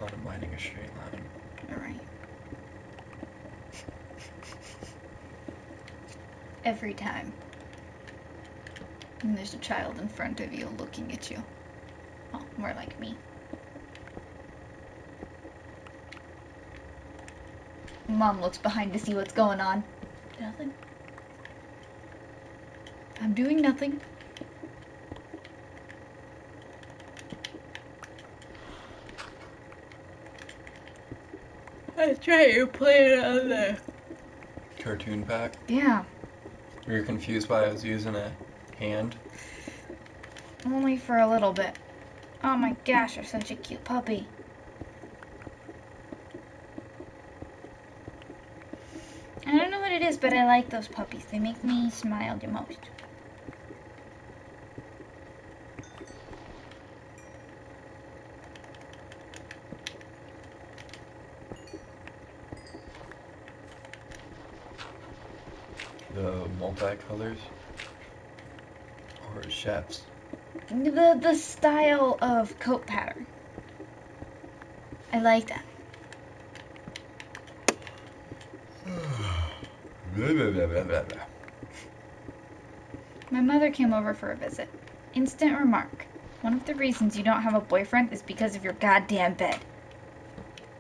Not minding a straight line. Alright. Every time. And there's a child in front of you looking at you. Well, more like me. Mom looks behind to see what's going on. Nothing. I'm doing nothing. That's right, you're playing on the Cartoon pack? Yeah. Were you confused why I was using a hand? Only for a little bit. Oh my gosh, you're such a cute puppy. I don't know what it is, but I like those puppies. They make me smile the most. The multicolors? Or chefs? The style of coat pattern. I like that. My mother came over for a visit. Instant remark. One of the reasons you don't have a boyfriend is because of your goddamn bed.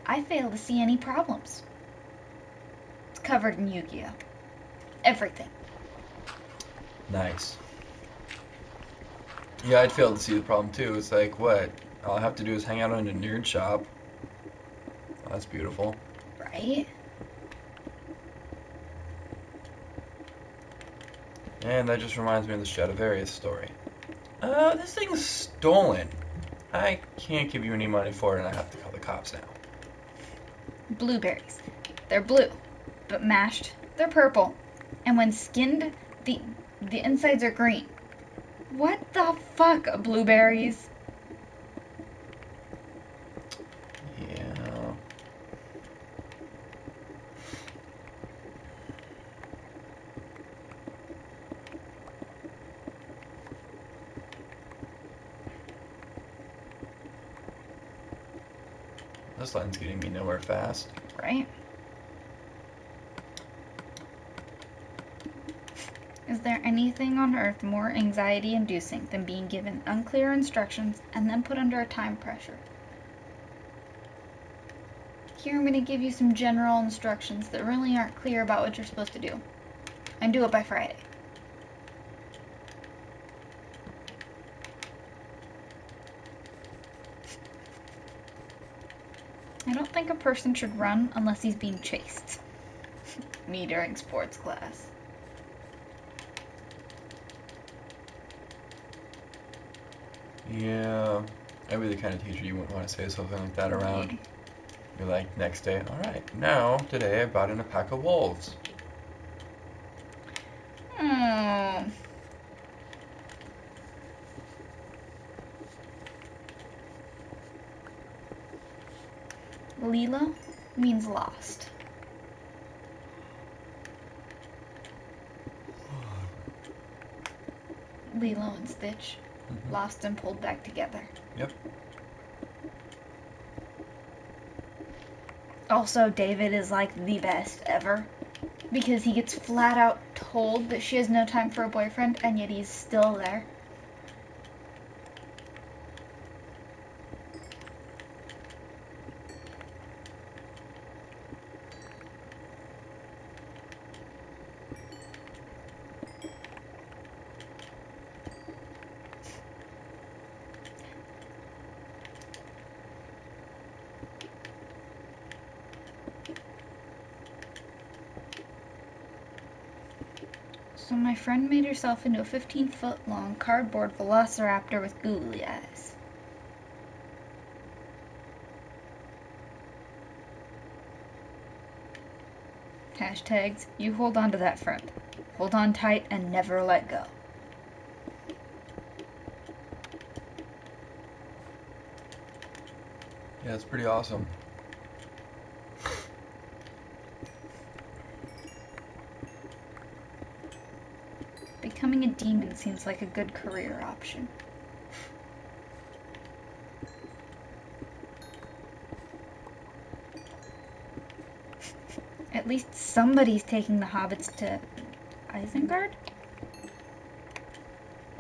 I fail to see any problems. It's covered in Yu-Gi-Oh! Everything. Nice. Yeah, I'd fail to see the problem too. It's like, what? All I have to do is hang out in a nerd shop. Oh, that's beautiful. Right? And that just reminds me of the Stradivarius story. This thing's stolen. I can't give you any money for it, and I have to call the cops now. Blueberries. They're blue, but mashed, they're purple. And when skinned, the insides are green. What the fuck, blueberries? Yeah. This line's getting me nowhere fast. Right? Is there anything on earth more anxiety-inducing than being given unclear instructions and then put under a time pressure? Here I'm going to give you some general instructions that really aren't clear about what you're supposed to do. And do it by Friday. I don't think a person should run unless he's being chased. Me during sports class. Yeah. I'd be the kind of teacher you wouldn't want to say something like that around. You're like, next day, alright, now, today I brought in a pack of wolves. Oh. Lilo means lost. Lilo and Stitch, lost and pulled back together. Yep. Also, David is like the best ever because he gets flat out told that she has no time for a boyfriend and yet he's still there. So my friend made herself into a 15-foot long cardboard velociraptor with googly eyes. Hashtags, you hold on to that, friend. Hold on tight and never let go. Yeah, it's pretty awesome. Becoming a demon seems like a good career option. At least somebody's taking the hobbits to Isengard?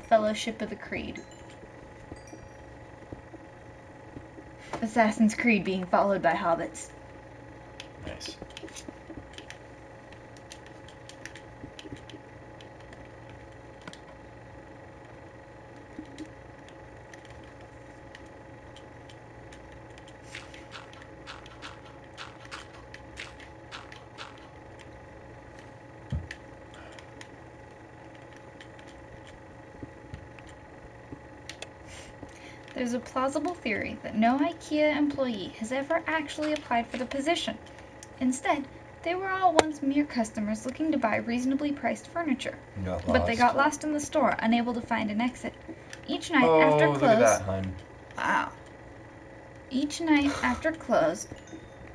Fellowship of the Creed. Assassin's Creed being followed by hobbits. Nice. There's a plausible theory that no IKEA employee has ever actually applied for the position. Instead, they were all once mere customers looking to buy reasonably priced furniture. Got But they lost. got lost in the store, unable to find an exit. Each night Oh, after look close... at that, hun. Wow. Each night after close,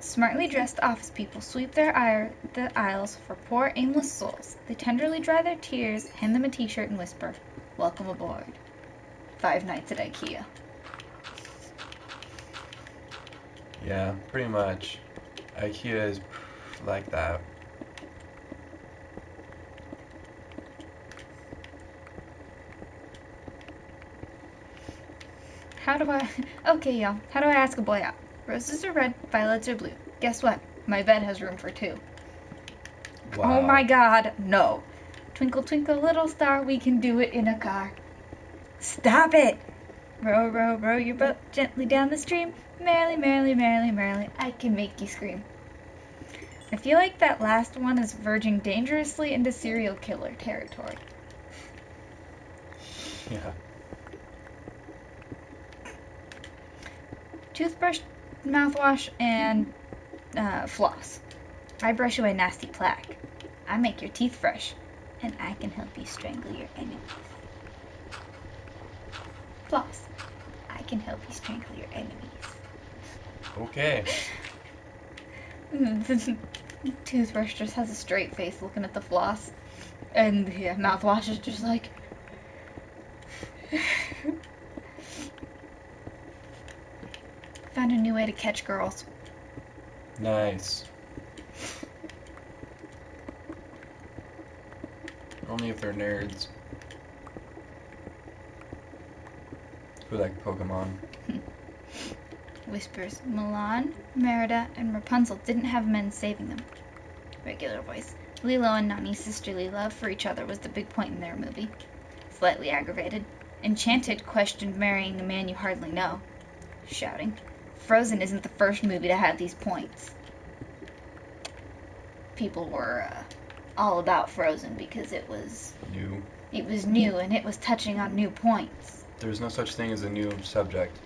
smartly dressed office people sweep the aisles for poor, aimless souls. They tenderly dry their tears, hand them a t-shirt, and whisper, "Welcome aboard. 5 nights at IKEA." Yeah, pretty much. IKEA is like that. Okay, y'all. How do I ask a boy out? Roses are red, violets are blue. Guess what? My bed has room for 2. Wow. Oh my god, no. Twinkle, twinkle, little star, we can do it in a car. Stop it! Row, row, row your boat gently down the stream. Merrily, merrily, merrily, merrily, I can make you scream. I feel like that last one is verging dangerously into serial killer territory. Yeah. Toothbrush, mouthwash, and floss. I brush away nasty plaque. I make your teeth fresh, and I can help you strangle your enemies. Floss. I can help you strangle your enemies. Okay. The toothbrush just has a straight face looking at the floss, and the mouthwash is just like... Found a new way to catch girls. Nice. Only if they're nerds. Who like Pokemon. Whispers. Milan, Merida, and Rapunzel didn't have men saving them. Regular voice. Lilo and Nani's sisterly love for each other was the big point in their movie. Slightly aggravated. Enchanted questioned marrying a man you hardly know. Shouting. Frozen isn't the first movie to have these points. People were all about Frozen because it was New. new and it was touching on new points. There's no such thing as a new subject.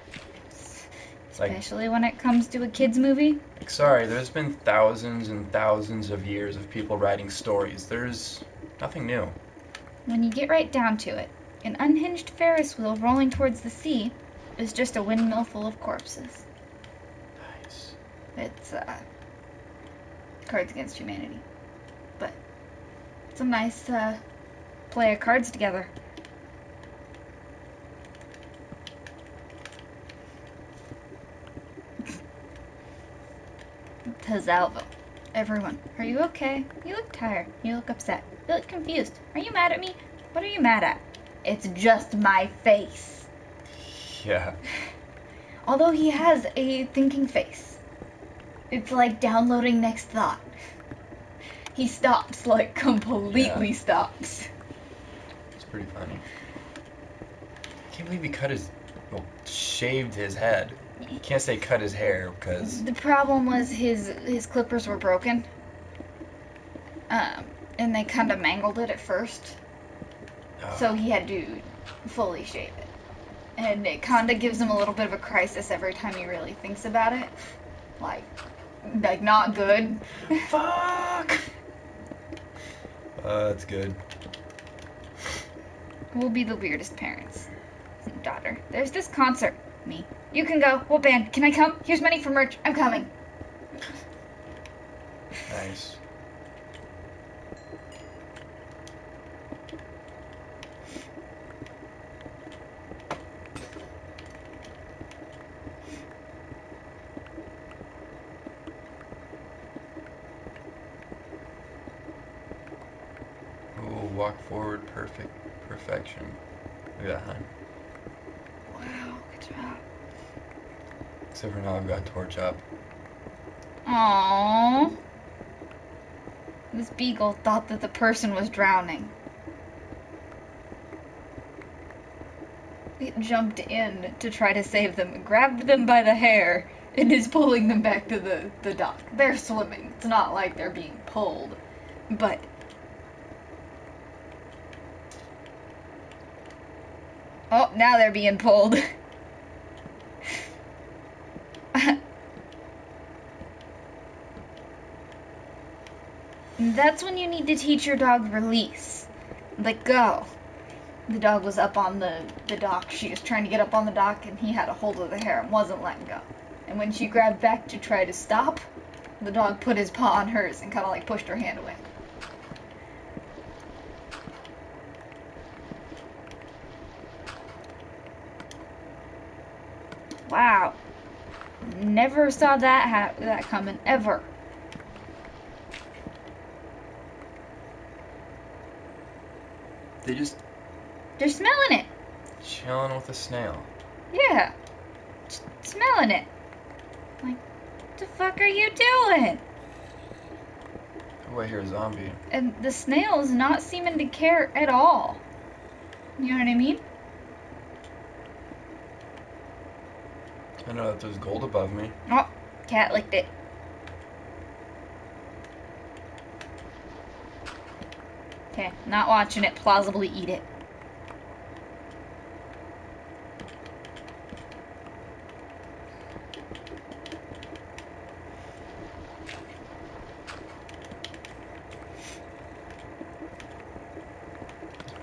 Like, Especially when it comes to a kids movie. sorry, there's been thousands and thousands of years of people writing stories. There's nothing new. When you get right down to it, an unhinged Ferris wheel rolling towards the sea is just a windmill full of corpses. Nice. It's Cards Against Humanity. But it's a nice play of cards together. To Zalvo. Everyone, are you okay? You look tired. You look upset. You look confused. Are you mad at me? What are you mad at? It's just my face. Yeah. Although he has a thinking face. It's like downloading Next Thought. He stops, like completely stops. It's pretty funny. I can't believe he shaved his head. You can't say cut his hair because... The problem was his clippers were broken. And they kind of mangled it at first. So he had to fully shave it. And it kind of gives him a little bit of a crisis every time he really thinks about it. Like not good. Fuck! That's good. We'll be the weirdest parents. Daughter, there's this concert. Me. You can go. What band? Can I come? Here's money for merch. I'm coming. Nice. walk forward, perfection. Look at that, hon. Wow, good job. Except for now I've got torch up. Aww. This beagle thought that the person was drowning. It jumped in to try to save them, grabbed them by the hair, and is pulling them back to the dock. They're swimming. It's not like they're being pulled. But... oh, now they're being pulled. That's when you need to teach your dog release. Let go. The dog was up on the dock. She was trying to get up on the dock, and he had a hold of the hair and wasn't letting go. And when she grabbed back to try to stop, the dog put his paw on hers and kind of like pushed her hand away. Wow. Never saw that coming, ever. They're smelling it. Chilling with a snail. Yeah. Just smelling it. Like, what the fuck are you doing? Oh, I hear a zombie. And the snail is not seeming to care at all. You know what I mean? I know that there's gold above me. Oh, cat licked it. Okay, not watching it plausibly eat it.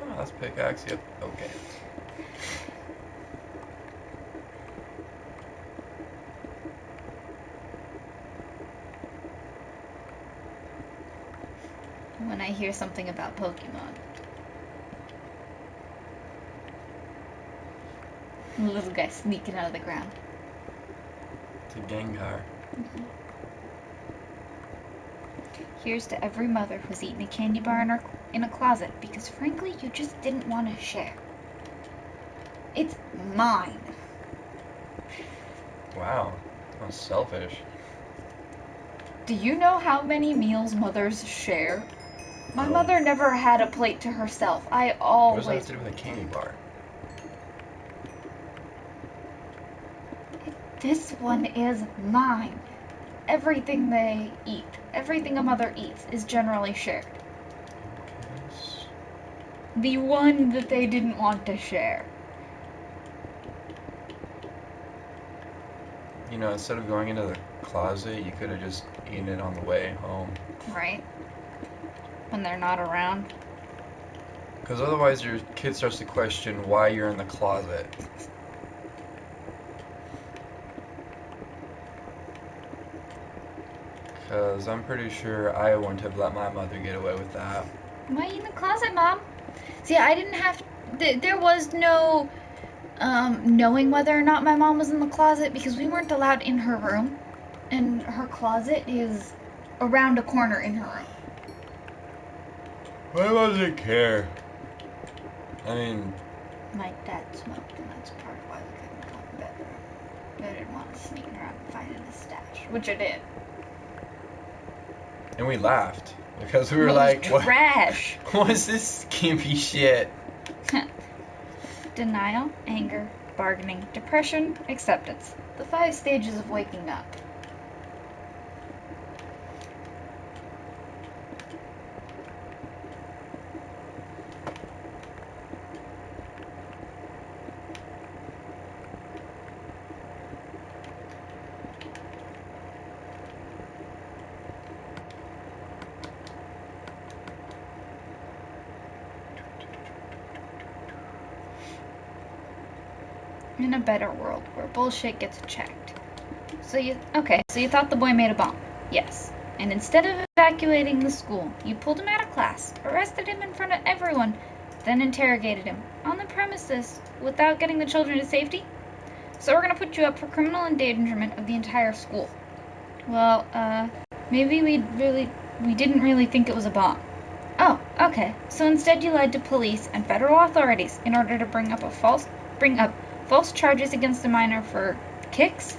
Oh, that's pickaxe. Yep. Okay. When I hear something about Pokemon. The little guy sneaking out of the ground. It's a Gengar. Mm-hmm. Here's to every mother who's eaten a candy bar in a closet because frankly you just didn't want to share. It's mine. Wow. That's selfish. Do you know how many meals mothers share? My No. mother never had a plate to herself. I What always... does that have to do with a candy bar? This one is mine. Everything they eat, everything a mother eats, is generally shared. Yes. The one that they didn't want to share. You know, instead of going into the closet, you could have just eaten it on the way home. Right? When they're not around. Because otherwise your kid starts to question why you're in the closet. Because I'm pretty sure I wouldn't have let my mother get away with that. Why are you in the closet, Mom? See, I didn't have... There was no knowing whether or not my mom was in the closet because we weren't allowed in her room. And her closet is around a corner in her room. Why doesn't care? I mean... My dad smoked, and that's part of why we couldn't go in the bedroom. I didn't want to sneak around and find a stash, which I did. And we laughed. Because we were It was like, what? trash. What's this skimpy shit? Denial, anger, bargaining, depression, acceptance. The 5 stages of waking up. In a better world where bullshit gets checked. So you thought the boy made a bomb. Yes. And instead of evacuating the school, you pulled him out of class, arrested him in front of everyone, then interrogated him on the premises without getting the children to safety? So we're gonna put you up for criminal endangerment of the entire school. Well, maybe we didn't really think it was a bomb. Oh, Okay, so instead you lied to police and federal authorities in order to bring up false charges against a minor for kicks?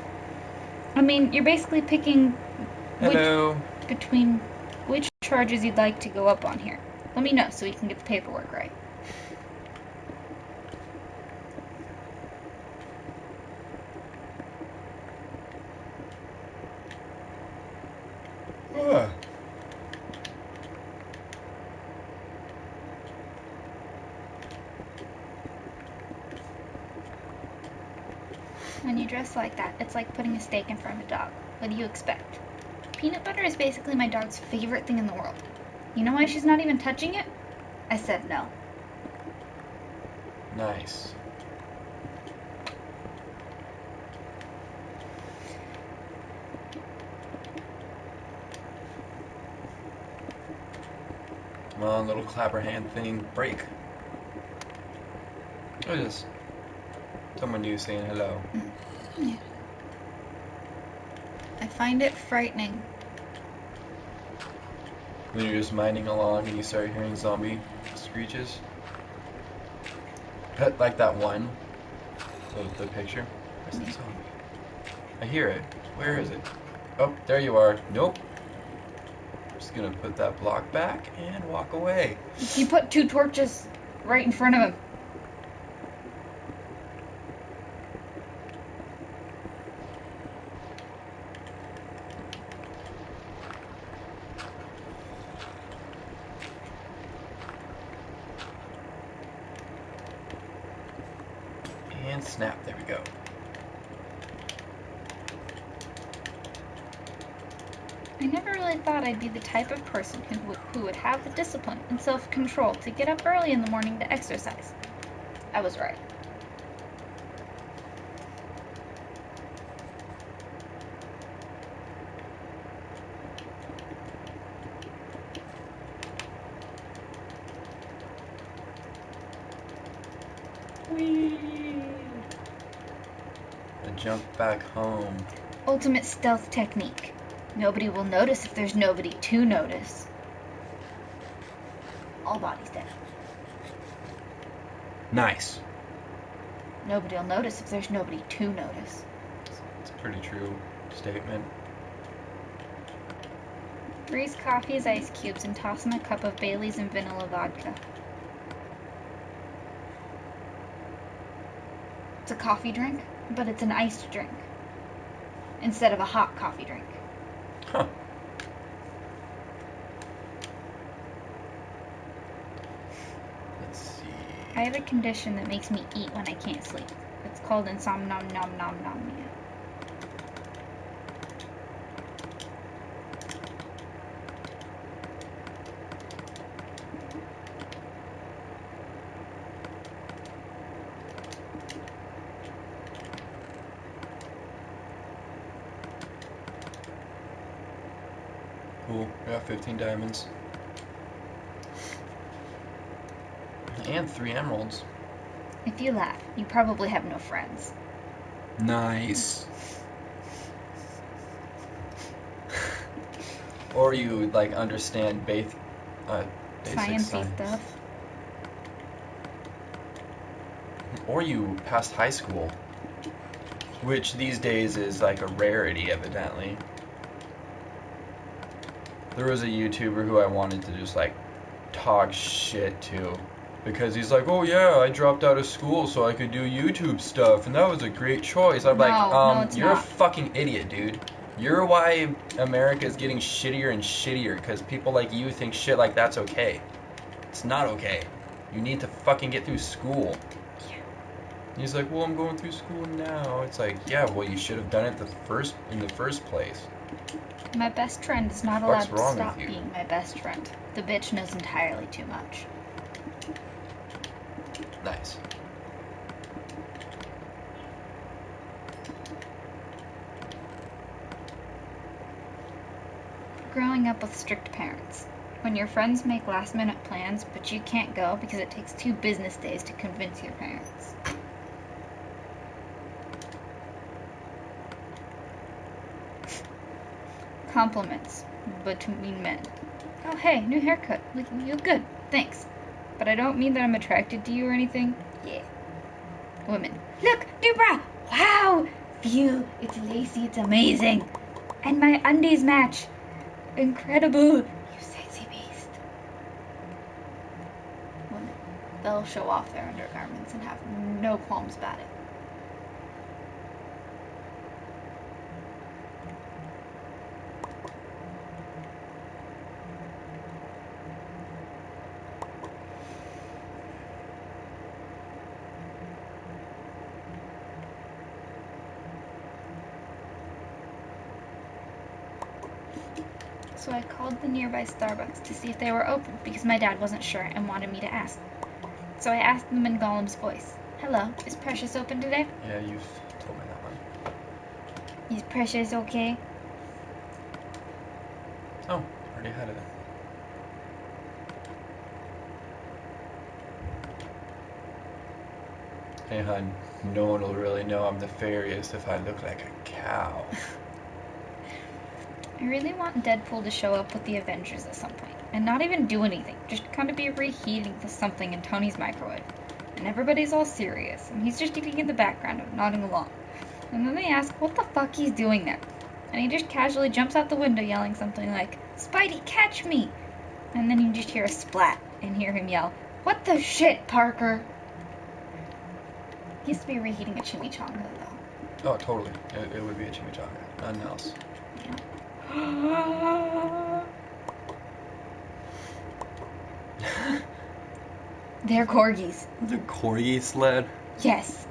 I mean, you're basically picking Hello. between which charges you'd like to go up on here. Let me know so we can get the paperwork right. Ugh. When you dress like that, it's like putting a steak in front of a dog. What do you expect? Peanut butter is basically my dog's favorite thing in the world. You know why she's not even touching it? I said no. Nice. Come on, little clapper hand thing, break. What is this? Someone new saying hello. Yeah. I find it frightening. When you're just mining along and you start hearing zombie screeches. Like that one. The picture. Where's the zombie? I hear it. Where is it? Oh, there you are. Nope. Just gonna put that block back and walk away. He put 2 torches right in front of him. And snap. There we go. I never really thought I'd be the type of person who would have the discipline and self-control to get up early in the morning to exercise. I was right. Whee! A jump back home. Ultimate stealth technique. Nobody will notice if there's nobody to notice. All bodies dead. Nice. Nobody will notice if there's nobody to notice. It's a pretty true statement. Freeze coffee as ice cubes and toss in a cup of Bailey's and vanilla vodka. It's a coffee drink, but it's an iced drink instead of a hot coffee drink. Huh. Let's see. I have a condition that makes me eat when I can't sleep. It's called insomnia. Cool. We got 15 diamonds. And 3 emeralds. If you laugh, you probably have no friends. Nice. Or you like understand basic Sciencey stuff. Or you passed high school, which these days is like a rarity, evidently. There was a YouTuber who I wanted to just like talk shit to, because he's like, oh yeah, I dropped out of school so I could do YouTube stuff, and that was a great choice. I'm No, it's you're not. a fucking idiot, dude. You're why America is getting shittier and shittier, because people like you think shit like that's okay. It's not okay. You need to fucking get through school. Yeah. He's like, well, I'm going through school now. It's like, yeah, well, you should have done it in the first place. My best friend is not What's allowed to wrong stop with you? being my best friend. The bitch knows entirely too much. Nice. Growing up with strict parents. When your friends make last minute plans, but you can't go because it takes 2 business days to convince your parents. Compliments between men. Oh hey, new haircut. You look good. Thanks. But I don't mean that I'm attracted to you or anything. Yeah. Women. Look, new bra! Wow! Phew, it's lacy, it's amazing. And my undies match. Incredible. You sexy beast. Women. They'll show off their undergarments and have no qualms about it. So I called the nearby Starbucks to see if they were open because my dad wasn't sure and wanted me to ask. So I asked them in Gollum's voice. Hello, is Precious open today? Yeah, you've told me that one. Is Precious okay? Oh, already had it. Hey, hon, no one will really know I'm nefarious if I look like a cow. I really want Deadpool to show up with the Avengers at some point and not even do anything, just kind of be reheating something in Tony's microwave. And everybody's all serious, and he's just eating in the background and nodding along. And then they ask what the fuck he's doing there. And he just casually jumps out the window yelling something like, Spidey, catch me! And then you just hear a splat and hear him yell, What the shit, Parker? He used to be reheating a chimichanga, though. Oh, totally. It would be a chimichanga. Nothing else. They're corgis. The corgi sled? Yes.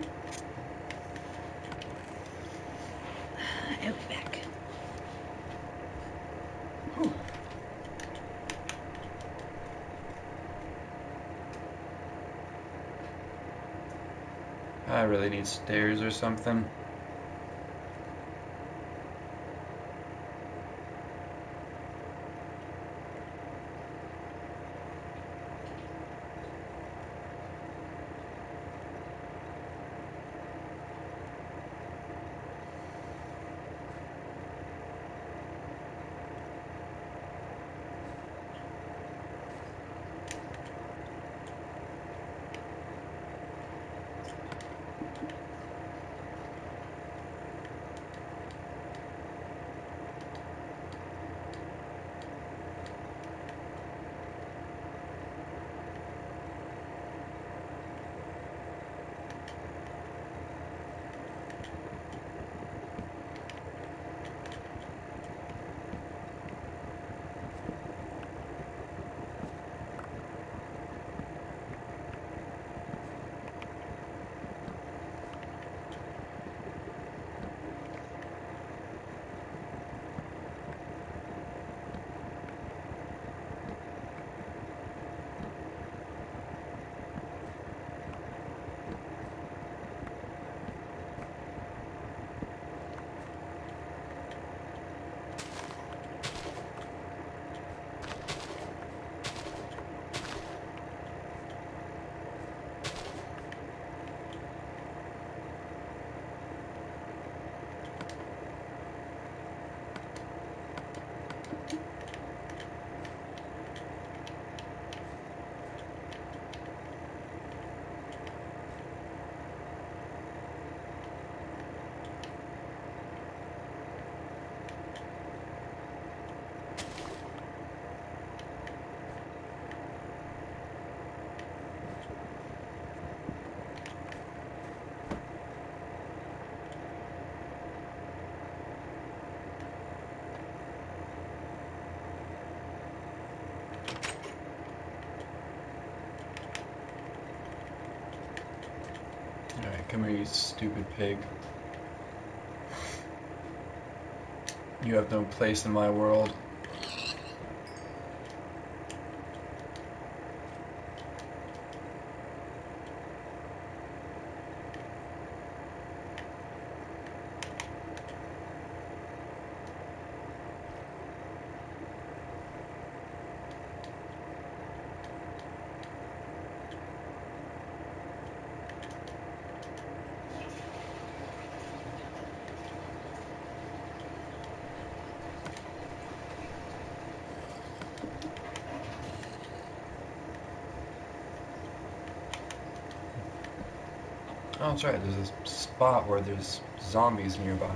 I'll be back. Whew. I really need stairs or something. Alright, come here, you stupid pig. You have no place in my world. Oh, that's right. There's a spot where there's zombies nearby.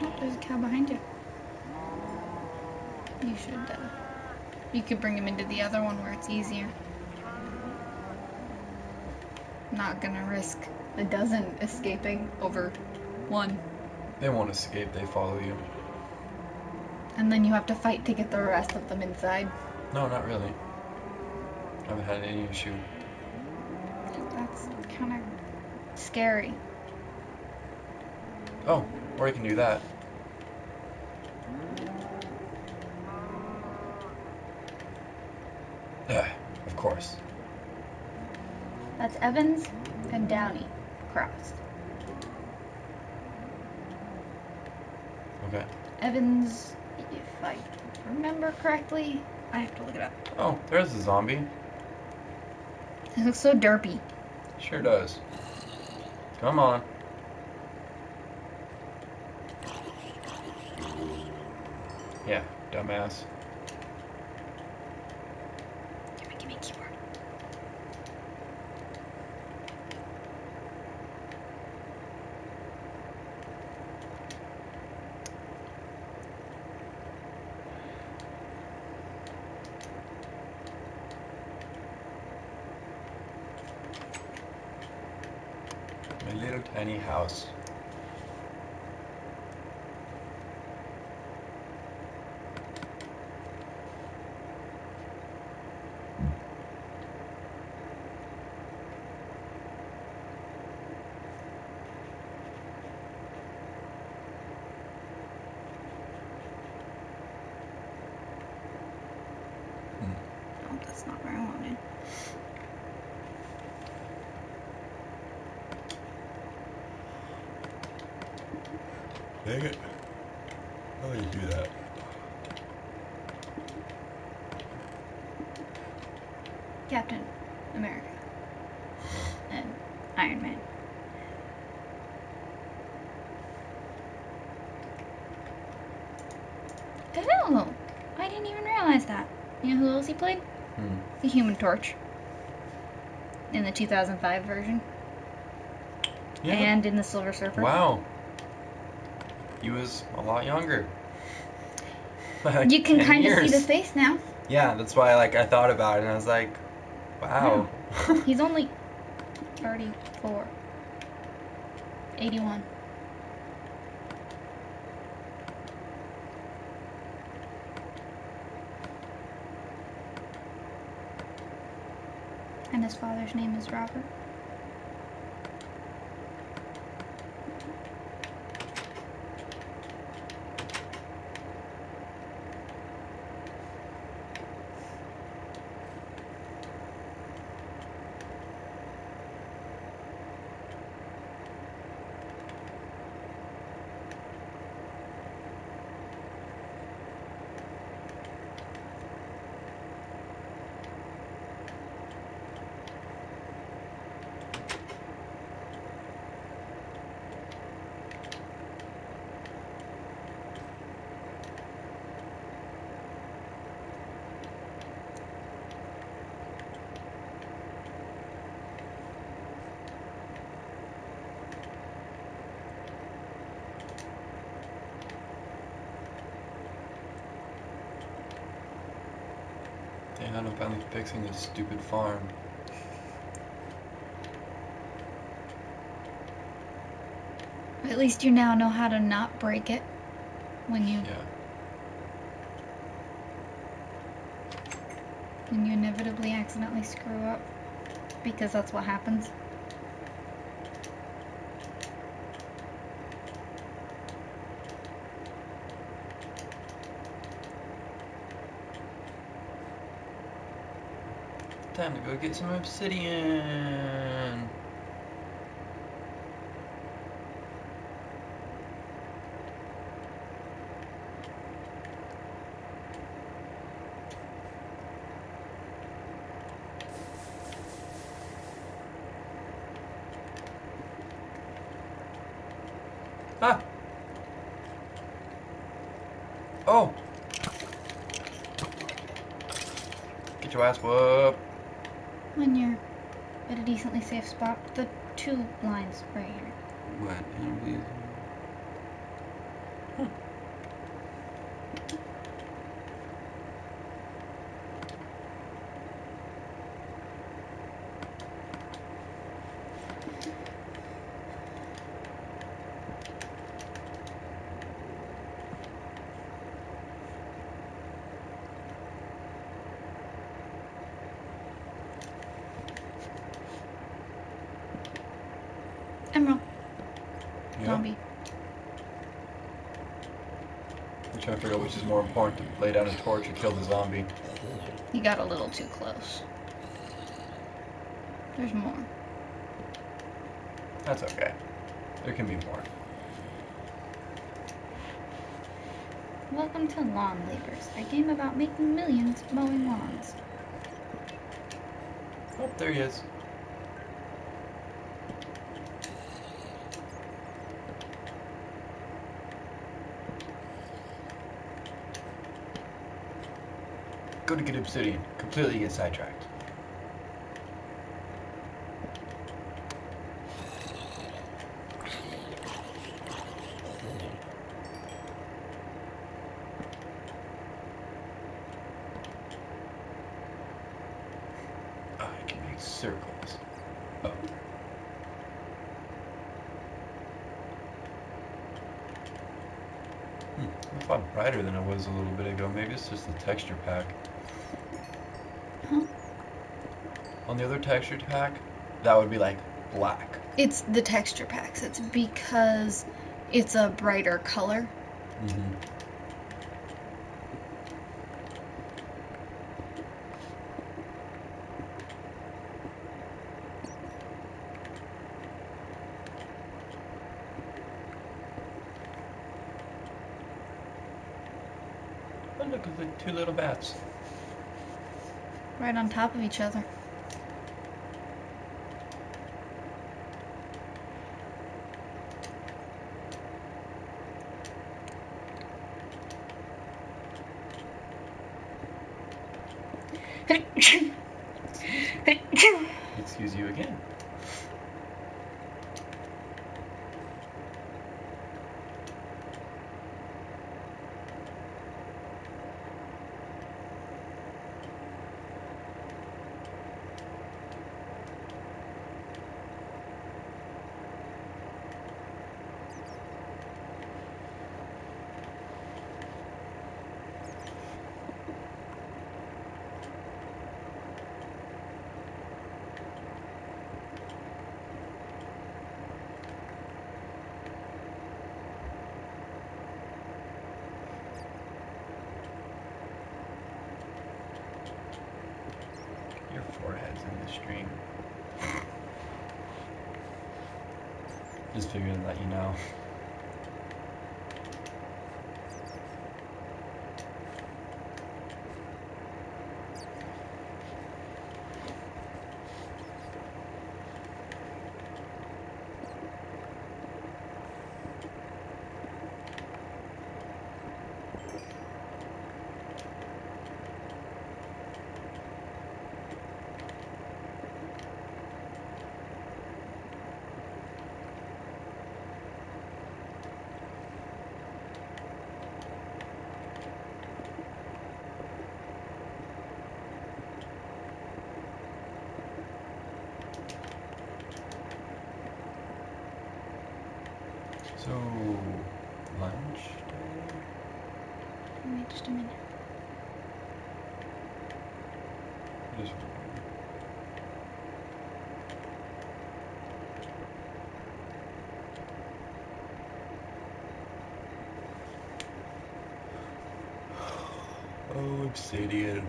Oh, there's a cow behind you. You could bring him into the other one where it's easier. Not gonna risk a dozen escaping over one. They won't escape. They follow you. And then you have to fight to get the rest of them inside. No, not really. I haven't had any issue. That's kind of scary. Oh, or you can do that. Of course. That's Evans and Downey crossed. Okay. Evans, if I remember correctly, I have to look it up. Oh, there's a zombie. It looks so derpy. Sure does. Come on. Yeah, dumbass. Give me a keyboard. My little tiny house. Oh, that's not where I wanted. Dang it. How do you do that? Captain America and Iron Man. Oh, I didn't even realize that. You know who else he played? The Human Torch. In the 2005 version. Yeah. And in the Silver Surfer. Wow. He was a lot younger. You can 10 kind of see years. the face now. Yeah, that's why I thought about it and I was like, wow. He's only 34. 81. And his father's name is Robert. Damn, I'm finally fixing this stupid farm. At least you now know how to not break it when you inevitably accidentally screw up, because that's what happens. Time to go get some obsidian. Ah! Oh! Get your ass whooped. When you're at a decently safe spot, the 2 lines right here. What? Enemies? Emerald. Yeah. Zombie. I'm trying to figure out which is more important, to lay down a torch or kill the zombie. You got a little too close. There's more. That's okay. There can be more. Welcome to Lawn Labors, a game about making millions mowing lawns. Oh, there he is. Go to get obsidian. Completely get sidetracked. Oh, I can make circles. Oh. I'm a lot brighter than I was a little bit ago. Maybe it's just the texture pack. Huh? On the other texture pack, that would be like black. It's the texture packs. It's because it's a brighter color. Mm-hmm. Oh, look at the 2 little bats. Right on top of each other. Excuse you again. Your forehead's in the stream. Just figured to let you know. So, lunch day? Wait just a minute. Just oh, obsidian.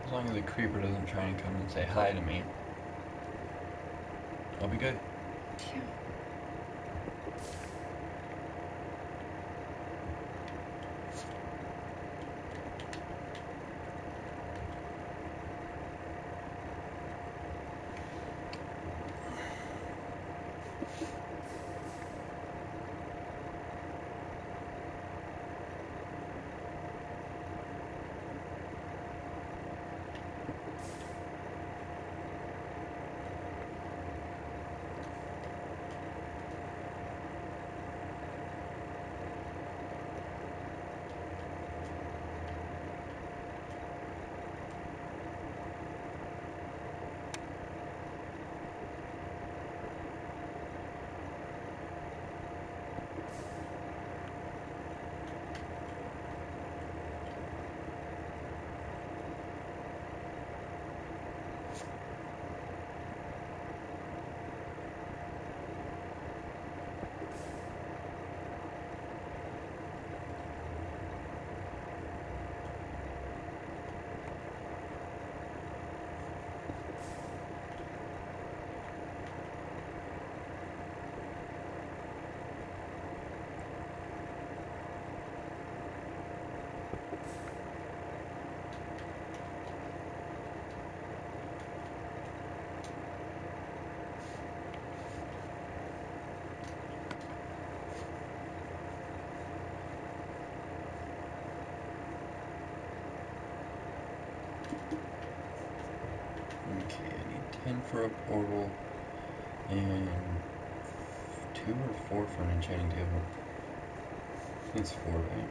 As long long as the creeper doesn't try and come and say hi to me, I'll be good. Yeah. Okay, I need 10 for a portal and 2 or 4 for an enchanting table. It's 4, right?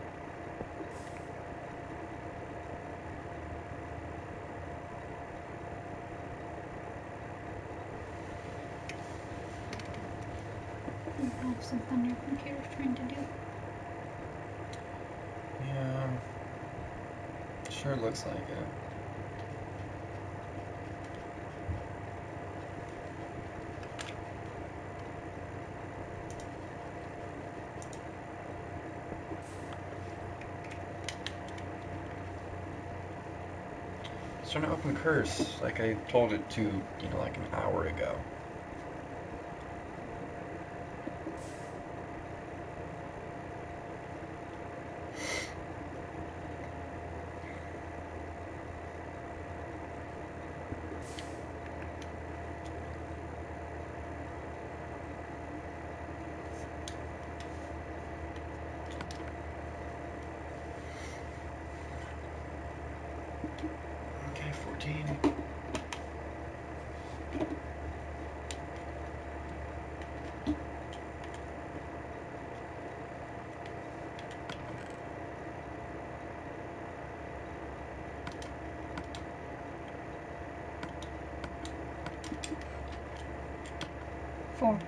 I have something on your computer's trying to do. Yeah, sure looks like it. It's trying to open Curse, like I told it to, like an hour ago. Okay, 14. Four.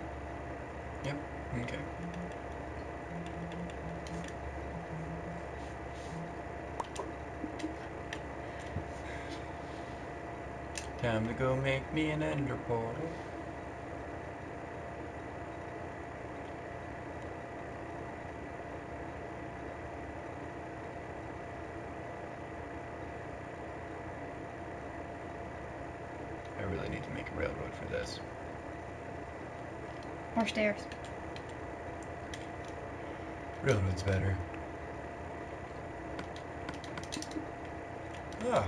Yep, okay. Time to go make me an ender portal. I really need to make a railroad for this. Or stairs. Railroad's better. Ah.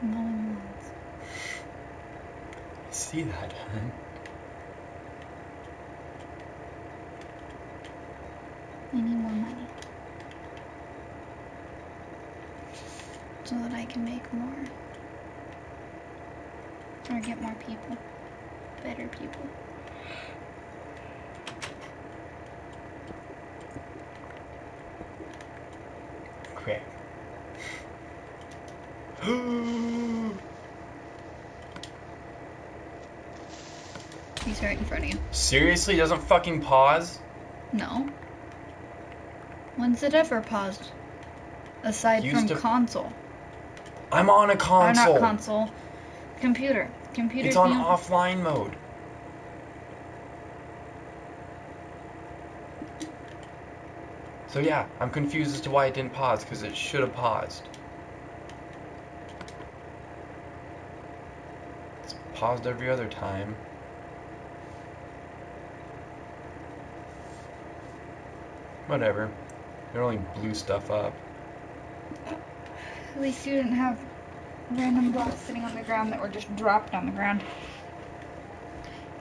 Mowing lawns. I see that, hun. I need more money. So that I can make more. Or get more people. Better people. Crap. He's right in front of you. Seriously? Doesn't fucking pause? No. When's it ever paused? Aside from console. I'm on a console. Or not console. Computer. Computer's It's on offline mode. So yeah, I'm confused as to why it didn't pause, because it should have paused. It's paused every other time. Whatever. It only blew stuff up. At least you didn't have random blocks sitting on the ground that were just dropped on the ground.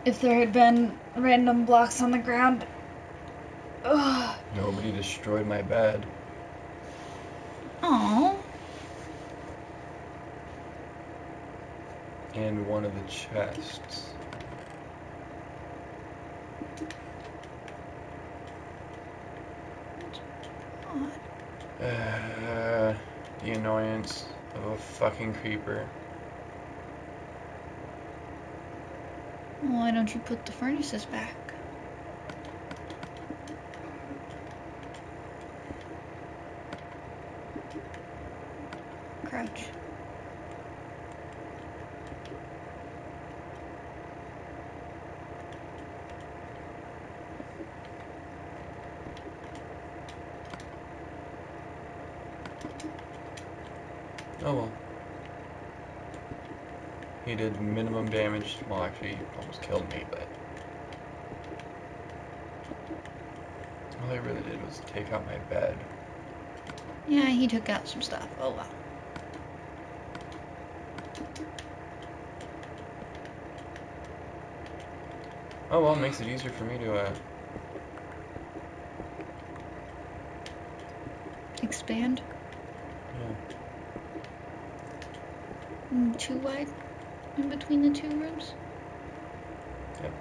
If there had been random blocks on the ground... Ugh. Nobody destroyed my bed. Aww. And one of the chests. The annoyance of a fucking creeper. Why don't you put the furnaces back? Crouch. Oh well. He did minimum damage. Well, actually, he almost killed me, but... all I really did was take out my bed. Yeah, he took out some stuff. Oh well. Oh well, it makes it easier for me to, Expand? Yeah. Too wide in between the two rooms? Yep.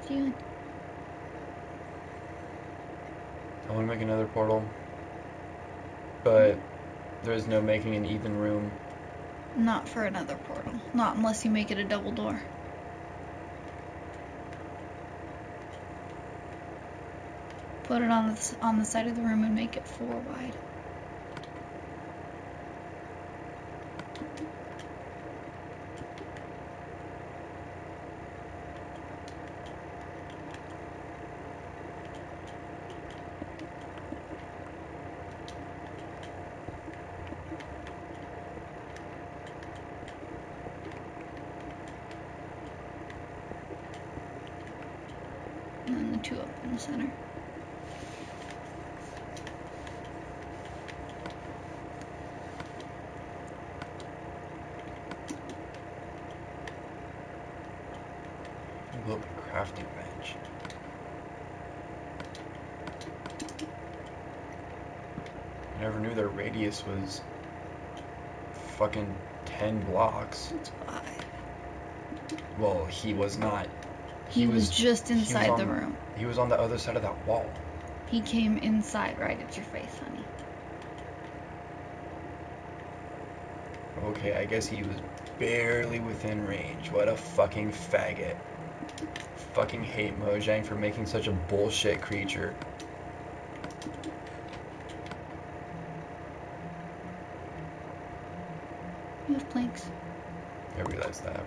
You. I want to make another portal, but there's no making an even room. Not for another portal. Not unless you make it a double door. Put it on the side of the room and make it 4 wide. And then the 2 up in the center. Blow up a crafting bench. I never knew their radius was fucking 10 blocks. It's 5. Well, he was not. He was just inside the room. He was on the other side of that wall. He came inside right at your face, honey. Okay, I guess he was barely within range. What a fucking faggot. Fucking hate Mojang for making such a bullshit creature. You have planks. I realized that.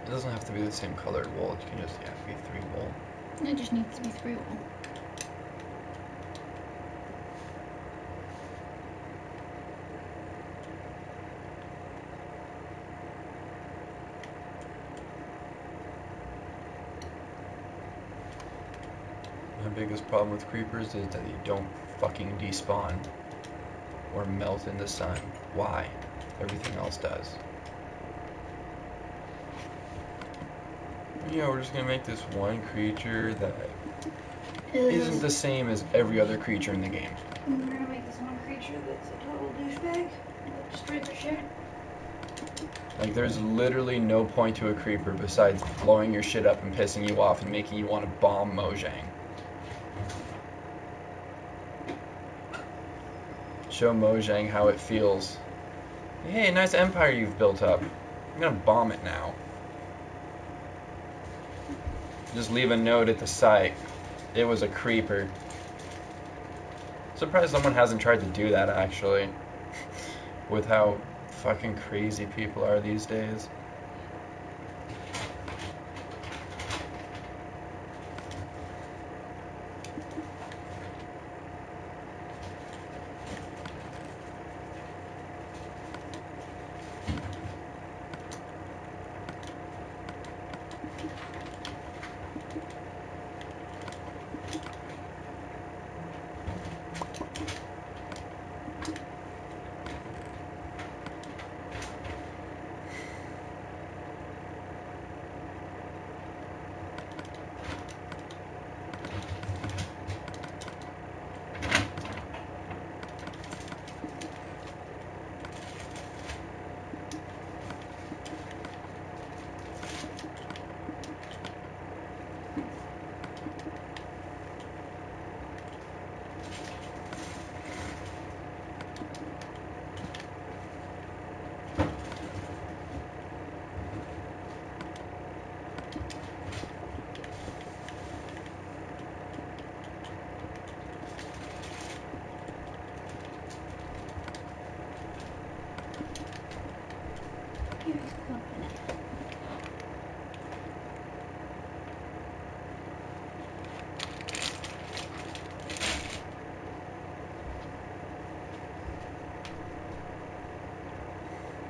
It doesn't have to be the same colored wool. It can just be 3 wool. It just needs to be 3 wool. My biggest problem with creepers is that they don't fucking despawn or melt in the sun. Why? Everything else does. Yeah, we're just gonna make this one creature that isn't the same as every other creature in the game. We're gonna make this one creature that's a total douchebag that destroys our shit. Like, there's literally no point to a creeper besides blowing your shit up and pissing you off and making you want to bomb Mojang. Show Mojang how it feels. Hey, nice empire you've built up. I'm gonna bomb it now. Just leave a note at the site. It was a creeper. Surprised someone hasn't tried to do that, actually. With how fucking crazy people are these days.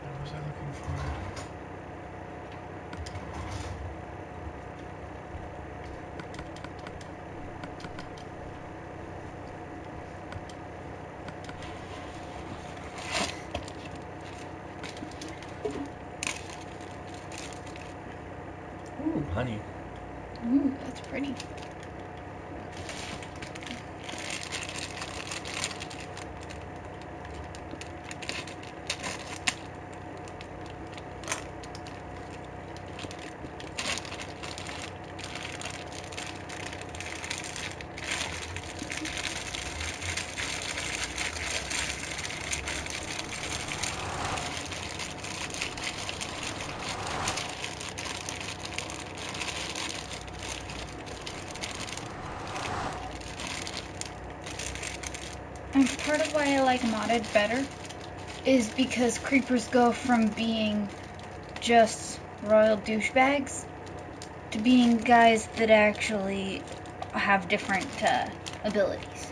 What was I looking for? Ooh, honey. Ooh, that's pretty. And part of why I like modded better is because creepers go from being just royal douchebags to being guys that actually have different abilities.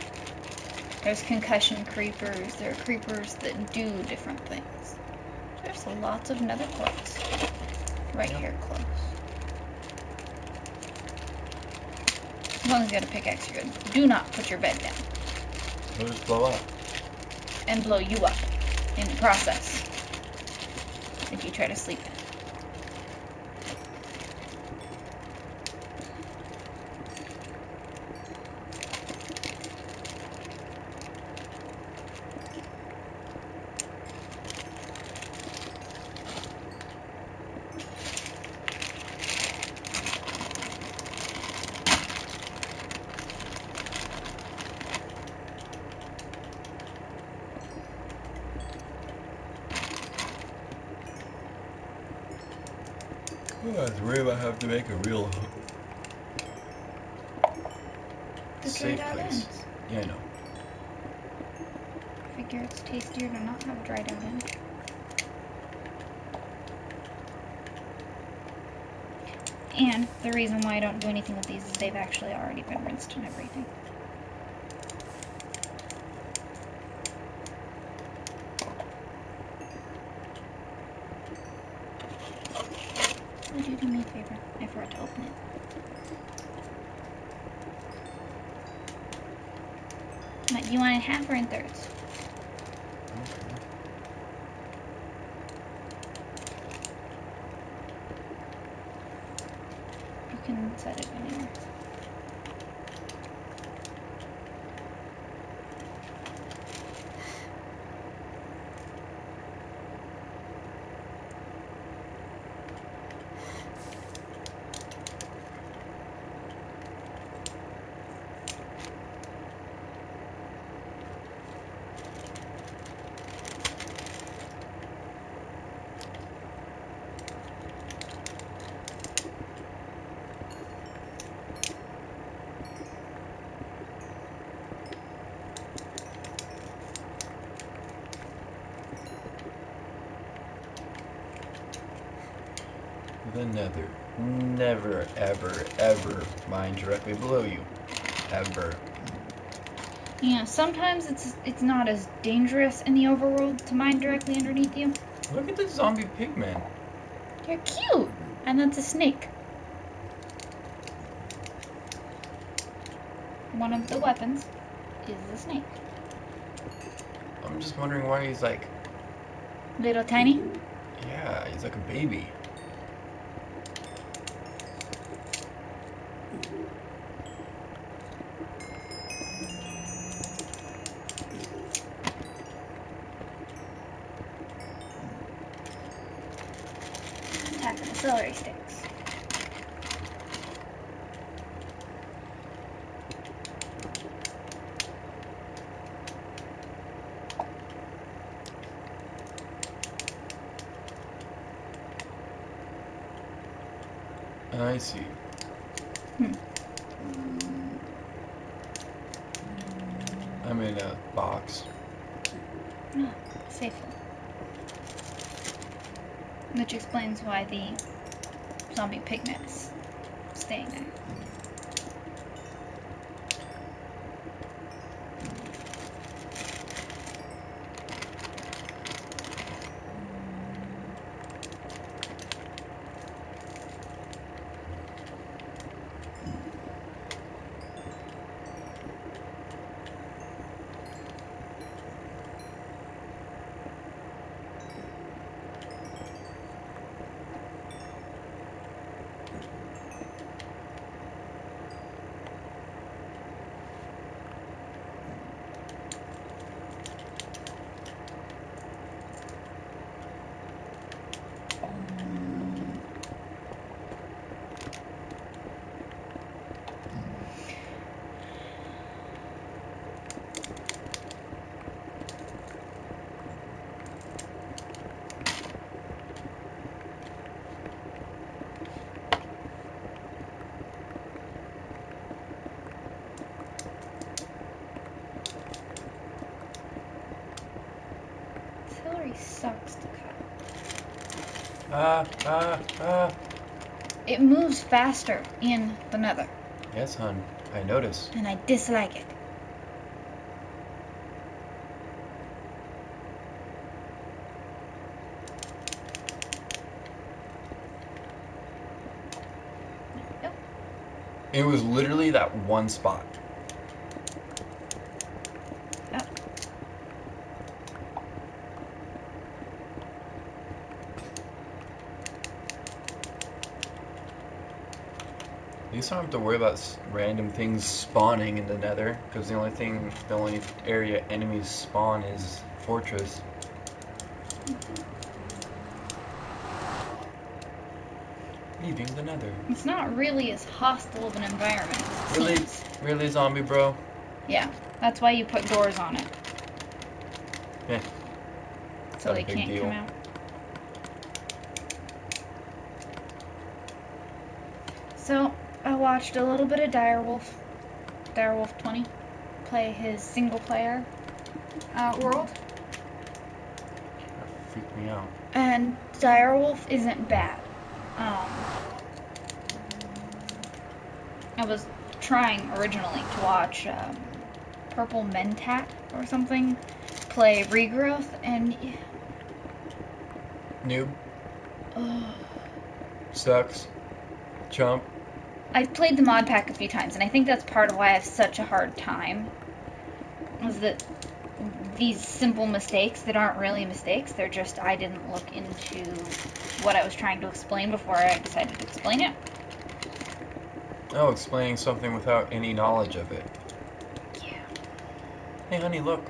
There's concussion creepers, there are creepers that do different things. There's lots of nether quartz right here close. As long as you got a pickaxe, you're good. Do not put your bed down. It'll just blow up. And blow you up in the process if you try to sleep in it. Oh, it's weird I have to make a real safe dried out place. ends. Yeah, I know. Figure it's tastier to not have dried out ends. And the reason why I don't do anything with these is they've actually already been rinsed and everything. Would you do me a favor? I forgot to open it. Do you want it half or in thirds? You can set it anywhere. The Nether. Never, ever, ever mine directly below you. Ever. Yeah, sometimes it's not as dangerous in the overworld to mine directly underneath you. Look at the zombie pigmen. They're cute! And that's a snake. One of the weapons is the snake. I'm just wondering why he's like... Little tiny? Yeah, he's like a baby. Attacking the celery sticks. I see. I'm in a box. Oh, safely. Which explains why the zombie pigman is staying there. Celery sucks to cut. It moves faster in the Nether. Yes, hun. I notice. And I dislike it. Yep. It was literally that one spot. Yep. At least I don't have to worry about random things spawning in the Nether, because the only area enemies spawn is Fortress. Leaving the Nether. It's not really as hostile of an environment as it Really? seems. Really, zombie bro? Yeah, that's why you put doors on it. Yeah. So Not a they big can't deal. come out. So, I watched a little bit of Direwolf 20, play his single player world. That freaked me out. And Direwolf isn't bad. I was trying originally to watch Purple Mentat or something play Regrowth, and Noob. oh, Sucks. Chump. I've played the mod pack a few times, and I think that's part of why I have such a hard time. Is that these simple mistakes that aren't really mistakes, they're just I didn't look into what I was trying to explain before I decided to explain it. Oh, explaining something without any knowledge of it. Yeah. Hey, honey, look.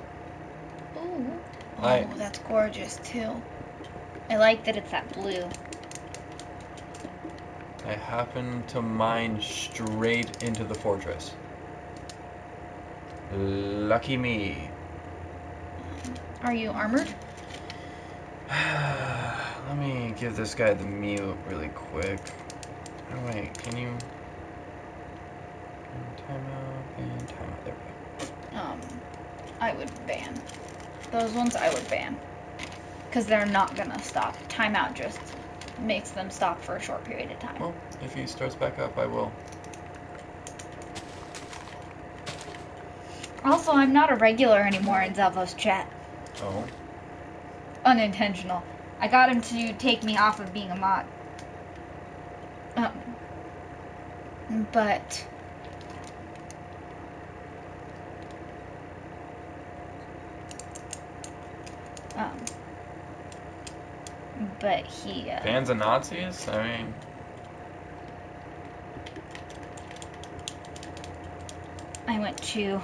Ooh. Hi. Oh, that's gorgeous too. I like that it's that blue. I happen to mine straight into the fortress. Lucky me. Are you armored? Let me give this guy the mute really quick. Oh wait, can you... Timeout and timeout. There we go. I would ban. Those ones I would ban. Because they're not gonna stop. Timeout just makes them stop for a short period of time. Well, if he starts back up, I will. Also, I'm not a regular anymore in Zalvo's chat. Oh. Unintentional. I got him to take me off of being a mod. But he Fans of Nazis? I mean... I went to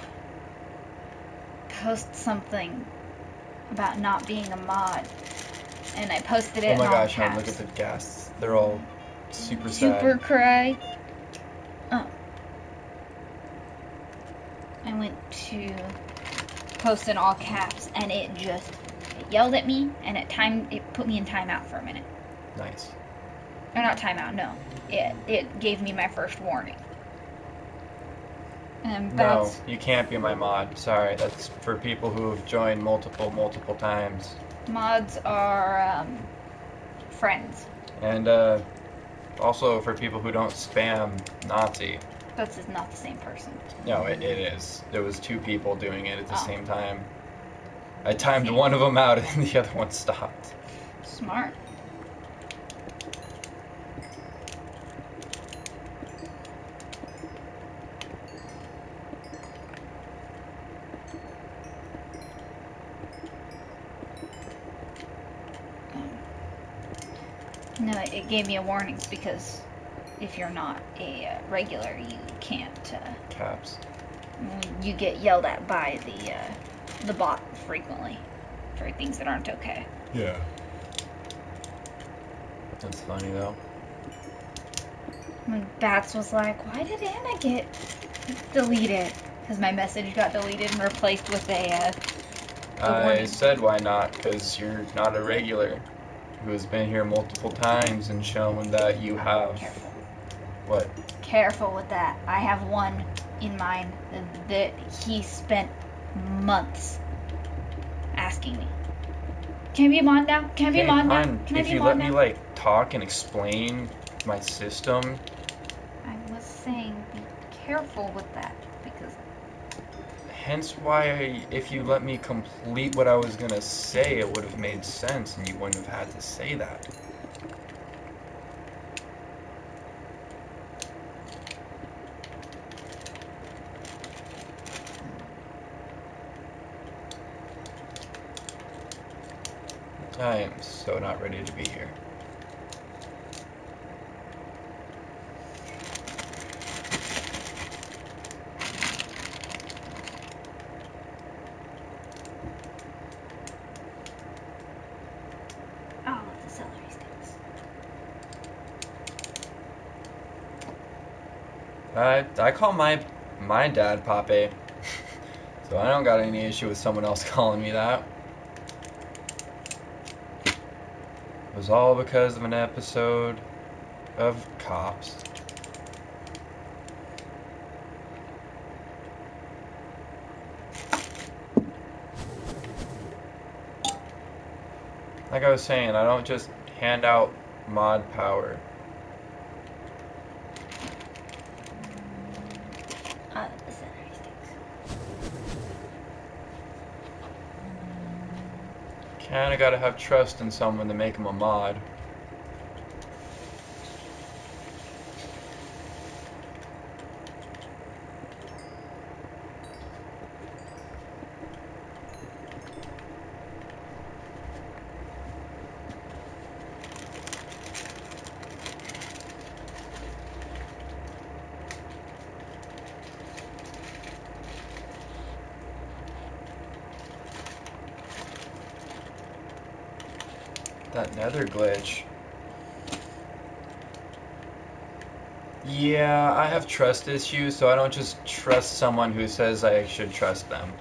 post something about not being a mod, and I posted it Oh my in all gosh, caps. look at the guests. They're all super sad. Super cry. I went to post in all caps, and it yelled at me, and it put me in timeout for a minute. Nice. Or not timeout, no. It gave me my first warning. And No, you can't be my mod. Sorry, that's for people who have joined multiple times. Mods are friends. And also for people who don't spam Nazi. That's just not the same person. No, it is. There was two people doing it at the Oh. same time. I timed one of them out and the other one stopped. Smart. No, it gave me a warning because if you're not a regular, you can't. Caps. You get yelled at by the bot frequently for things that aren't okay. Yeah. That's funny though. When Bats was like, "Why did Anna get deleted?" Because my message got deleted and replaced with a I said why not, because you're not a regular who has been here multiple times and shown that you have... Careful. What? Careful with that. I have one in mind that he spent months asking me. Can I be a mod now? Can I be a mod now? Can I if be a you mod let now? me like talk and explain my system. I was saying be careful with that because Hence why if you let me complete what I was gonna say, it would have made sense and you wouldn't have had to say that. I am so not ready to be here. oh, the celery sticks. I call my dad Pape, so I don't got any issue with someone else calling me that. It was all because of an episode of Cops. Like I was saying, I don't just hand out mod power. The celery sticks. Kinda gotta have trust in someone to make him a mod. That nether glitch. Yeah, I have trust issues, so I don't just trust someone who says I should trust them.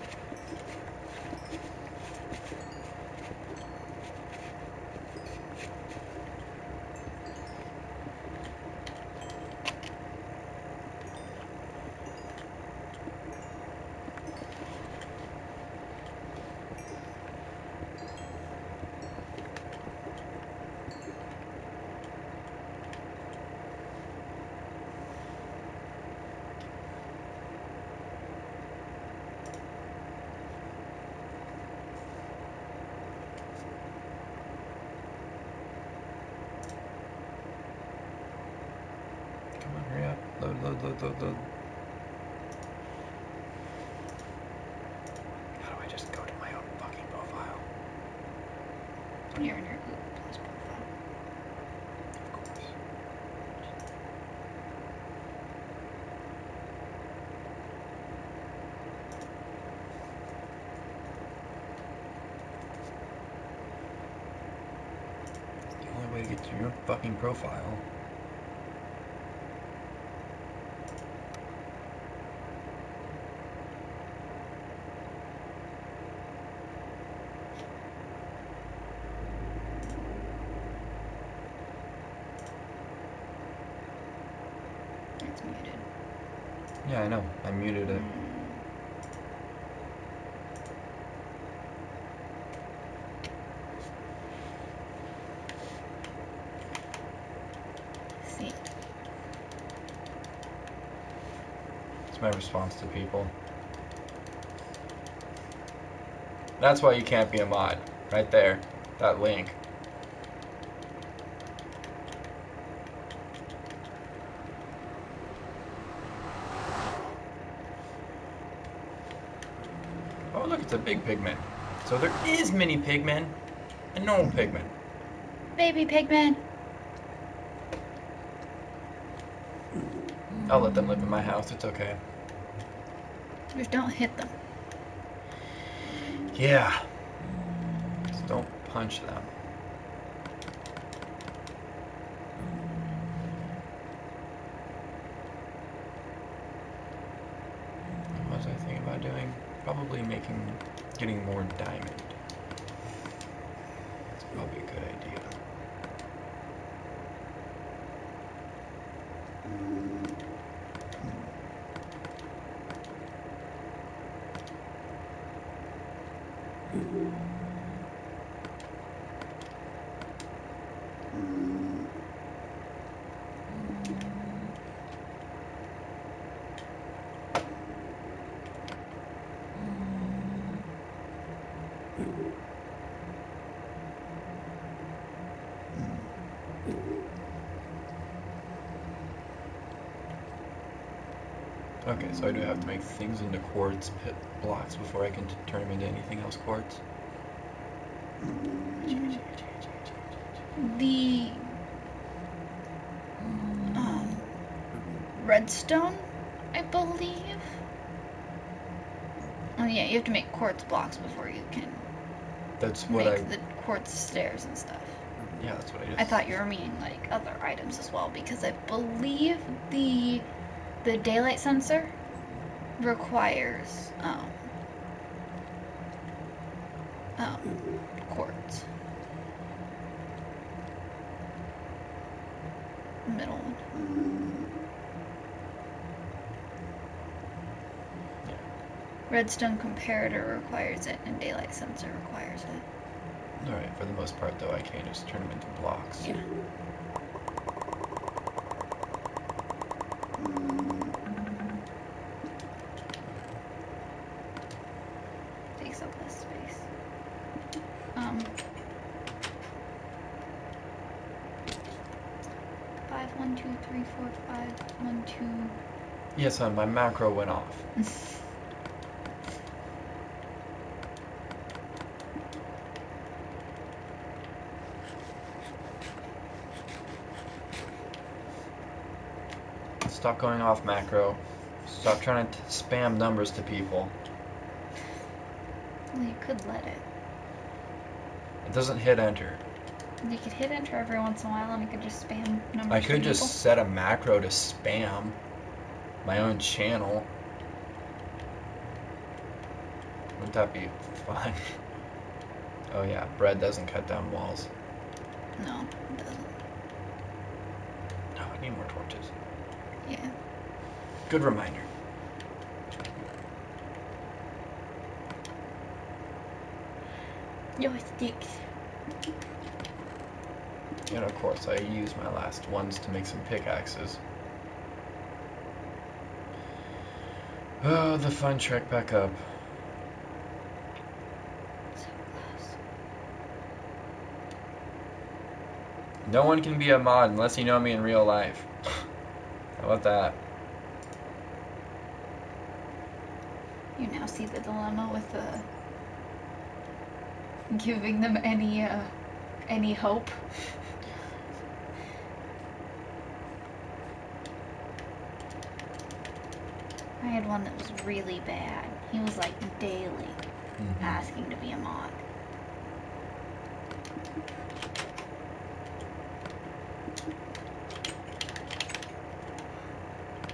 Come on, hurry up. Load, load, load, load, load. How do I just go to my own fucking profile? You're in your Google Plus profile. Of course. It's the only way to get to your own fucking profile. It's muted. Yeah, I know. I muted it. See. It's my response to people. That's why you can't be a mod. Right there. That link. Oh, look, it's a big pigman. So there is mini pigmen and normal pigmen. Baby pigman. I'll let them live in my house. It's okay. Just don't hit them. Yeah. Just don't punch them. What was I thinking about doing? Probably getting more diamond. It's probably a good idea. Okay, so I do have to make things into quartz pit blocks before I can turn them into anything else quartz. The redstone, I believe. Oh yeah, you have to make quartz blocks before you can That's what make the quartz stairs and stuff. Yeah, that's what I just... I thought you were meaning like other items as well, because I believe the daylight sensor requires quartz. Middle one. Yeah. Redstone comparator requires it, and daylight sensor requires it. Alright, for the most part though, I can just turn them into blocks. Yeah. 5, 1, 2, 3, 4, 5, 1, 2. Yes, son, my macro went off. Stop going off macro. Stop trying to spam numbers to people. Well, you could let it. It doesn't hit enter. You could hit enter every once in a while and it could just spam numbers I to could people. just set a macro to spam my own channel. Wouldn't that be fun? Oh yeah, bread doesn't cut down walls. No, it doesn't. No, I need more torches. Yeah. Good reminder. Joysticks. And of course, I use my last ones to make some pickaxes. Oh, the fun trek back up. So close. No one can be a mod unless you know me in real life. How about that? You now see the dilemma with giving them any hope. I had one that was really bad. He was like daily asking to be a mod.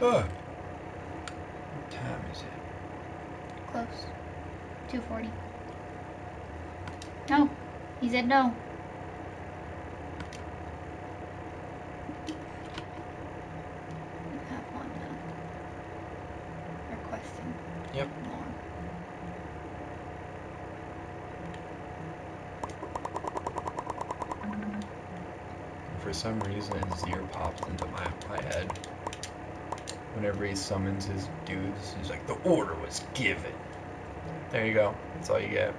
Oh. What time is it? Close. 2:40. No. He said no. You have one requesting Yep. more. For some reason, Zir popped into my head. Whenever he summons his dudes, he's like, the order was given. There you go. That's all you get.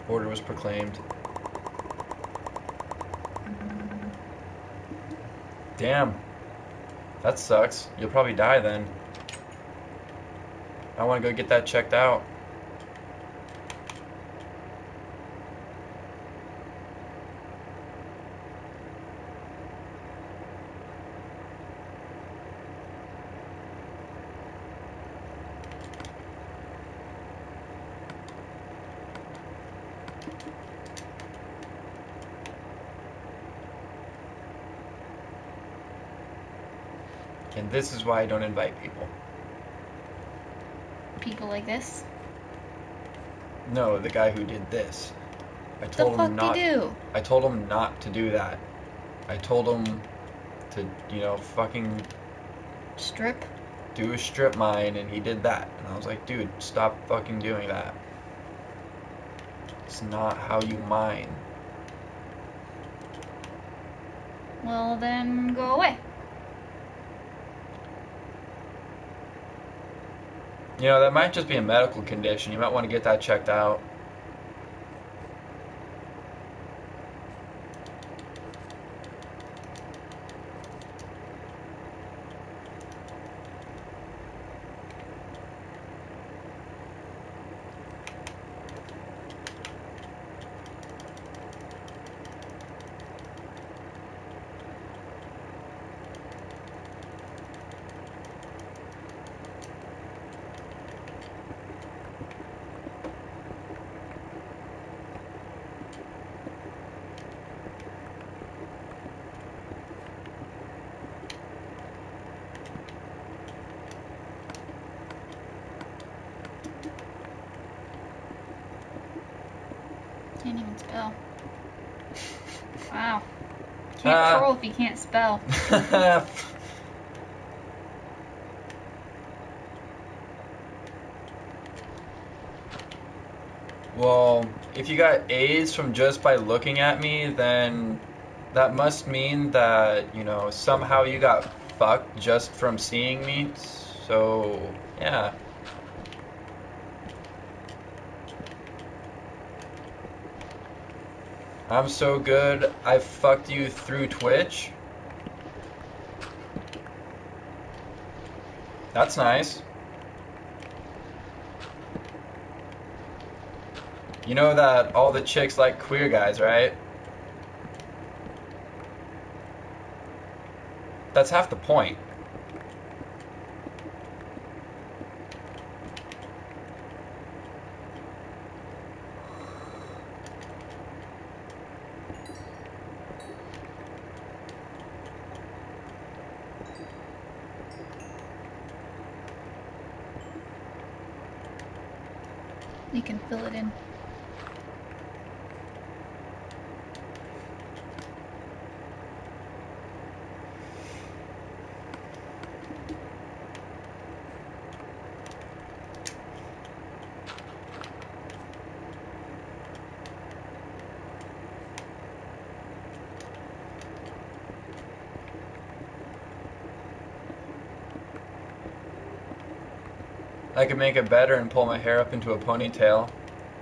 Order was proclaimed. Damn. That sucks. You'll probably die then. I want to go get that checked out. And this is why I don't invite people. People like this? No, the guy who did this. I The told him fuck not. you do? I told him not to do that. I told him to, fucking Strip? do a strip mine, and he did that. And I was like, dude, stop fucking doing that. It's not how you mine. Well, then go away. That might just be a medical condition. You might want to get that checked out. Can't even spell. Wow. Can't troll if you can't spell. Well, if you got A's from just by looking at me, then that must mean that, somehow you got fucked just from seeing me. So, yeah. I'm so good, I fucked you through Twitch. That's nice. You know that all the chicks like queer guys, right? That's half the point. You can fill it in. I could make it better and pull my hair up into a ponytail.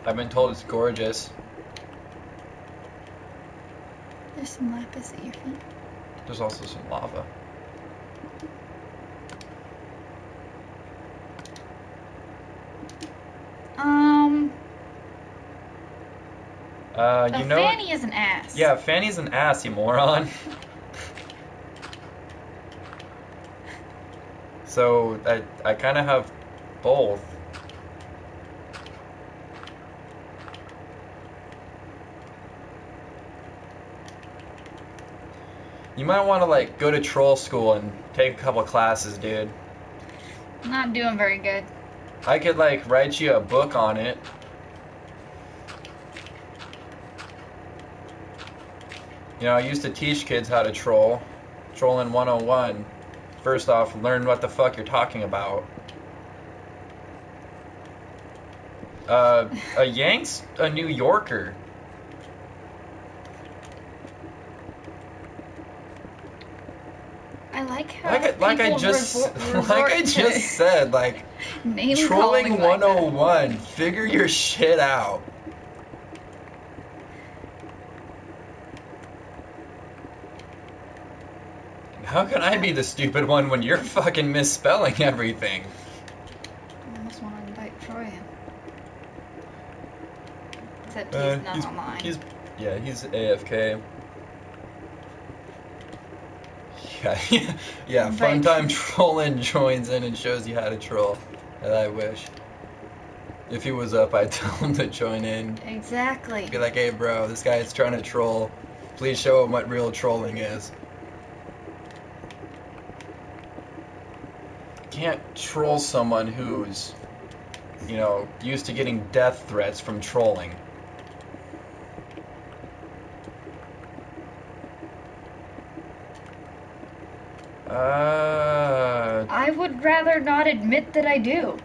I've been told it's gorgeous. There's some lapis at your feet. There's also some lava. You know. Fanny is an ass. Yeah, Fanny's an ass, you moron. So I kind of have both. You might want to like go to troll school and take a couple classes, dude. Not doing very good. I could like write you a book on it. You know, I used to teach kids how to troll. Trolling 101. First off, learn what the fuck you're talking about. A Yank's a New Yorker. I like how Like I just said, like trolling 101. Figure your shit out. How can I be the stupid one when you're fucking misspelling everything? I almost want to invite Troy in. Except he's not online. He's AFK. Yeah, Fun Time Trolling joins in and shows you how to troll. And I wish. If he was up, I'd tell him to join in. Exactly. Be like, hey bro, this guy's trying to troll. Please show him what real trolling is. Can't troll someone who's, you know, used to getting death threats from trolling. I would rather not admit that I do.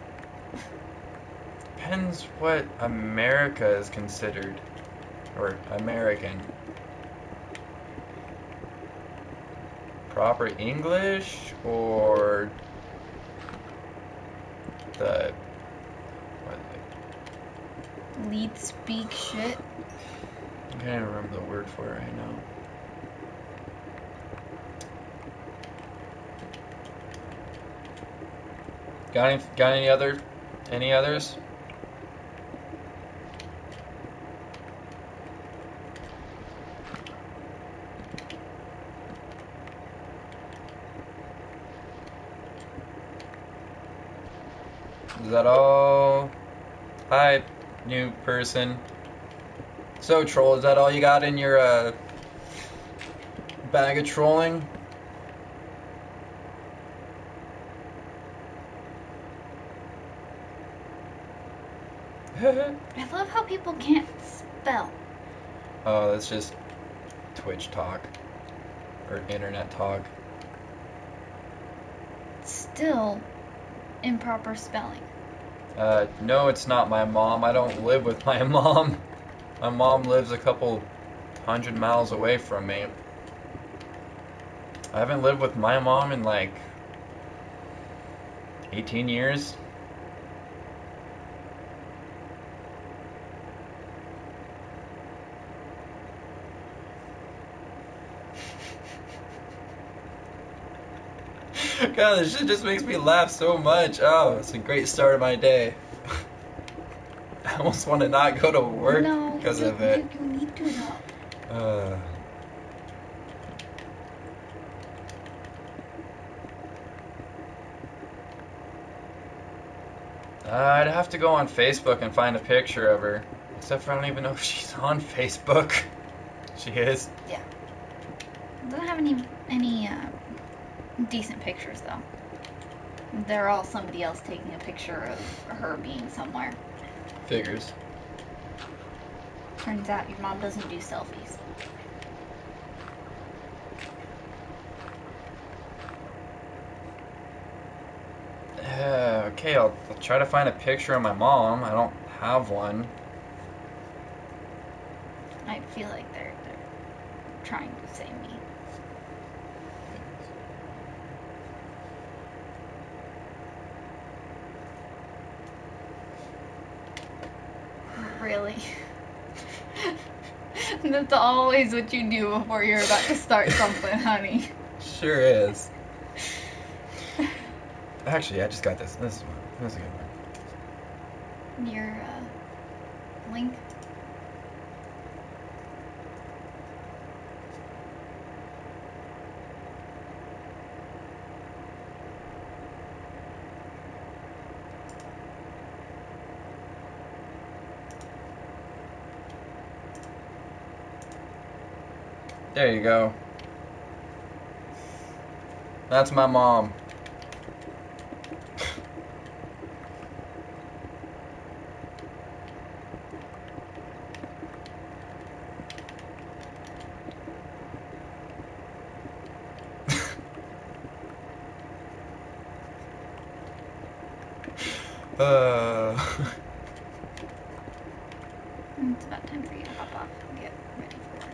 Depends what America is considered. Or American. Proper English or the what is it? Lead speak shit. I can't even remember the word for it right now. Got any others? Is that all? Hi, new person. So, troll, is that all you got in your bag of trolling? I love how people can't spell. Oh, that's just Twitch talk. Or internet talk. Still improper spelling. No, it's not my mom. I don't live with my mom. My mom lives a couple 100 miles away from me. I haven't lived with my mom in like 18 years. God, this shit just makes me laugh so much. Oh, it's a great start of my day. I almost want to not go to work No, because of it. you need to though. I'd have to go on Facebook and find a picture of her. Except for I don't even know if she's on Facebook. She is. Yeah. Doesn't have any decent pictures though. They're all somebody else taking a picture of her being somewhere. Figures. Turns out your mom doesn't do selfies. Okay, I'll try to find a picture of my mom. I don't have one. I feel like they're trying to say me. Really? That's always what you do before you're about to start something, honey. Sure is. Actually, I just got this. This is a good one. Your link. There you go. That's my mom. It's about time for you to hop off and get ready for work.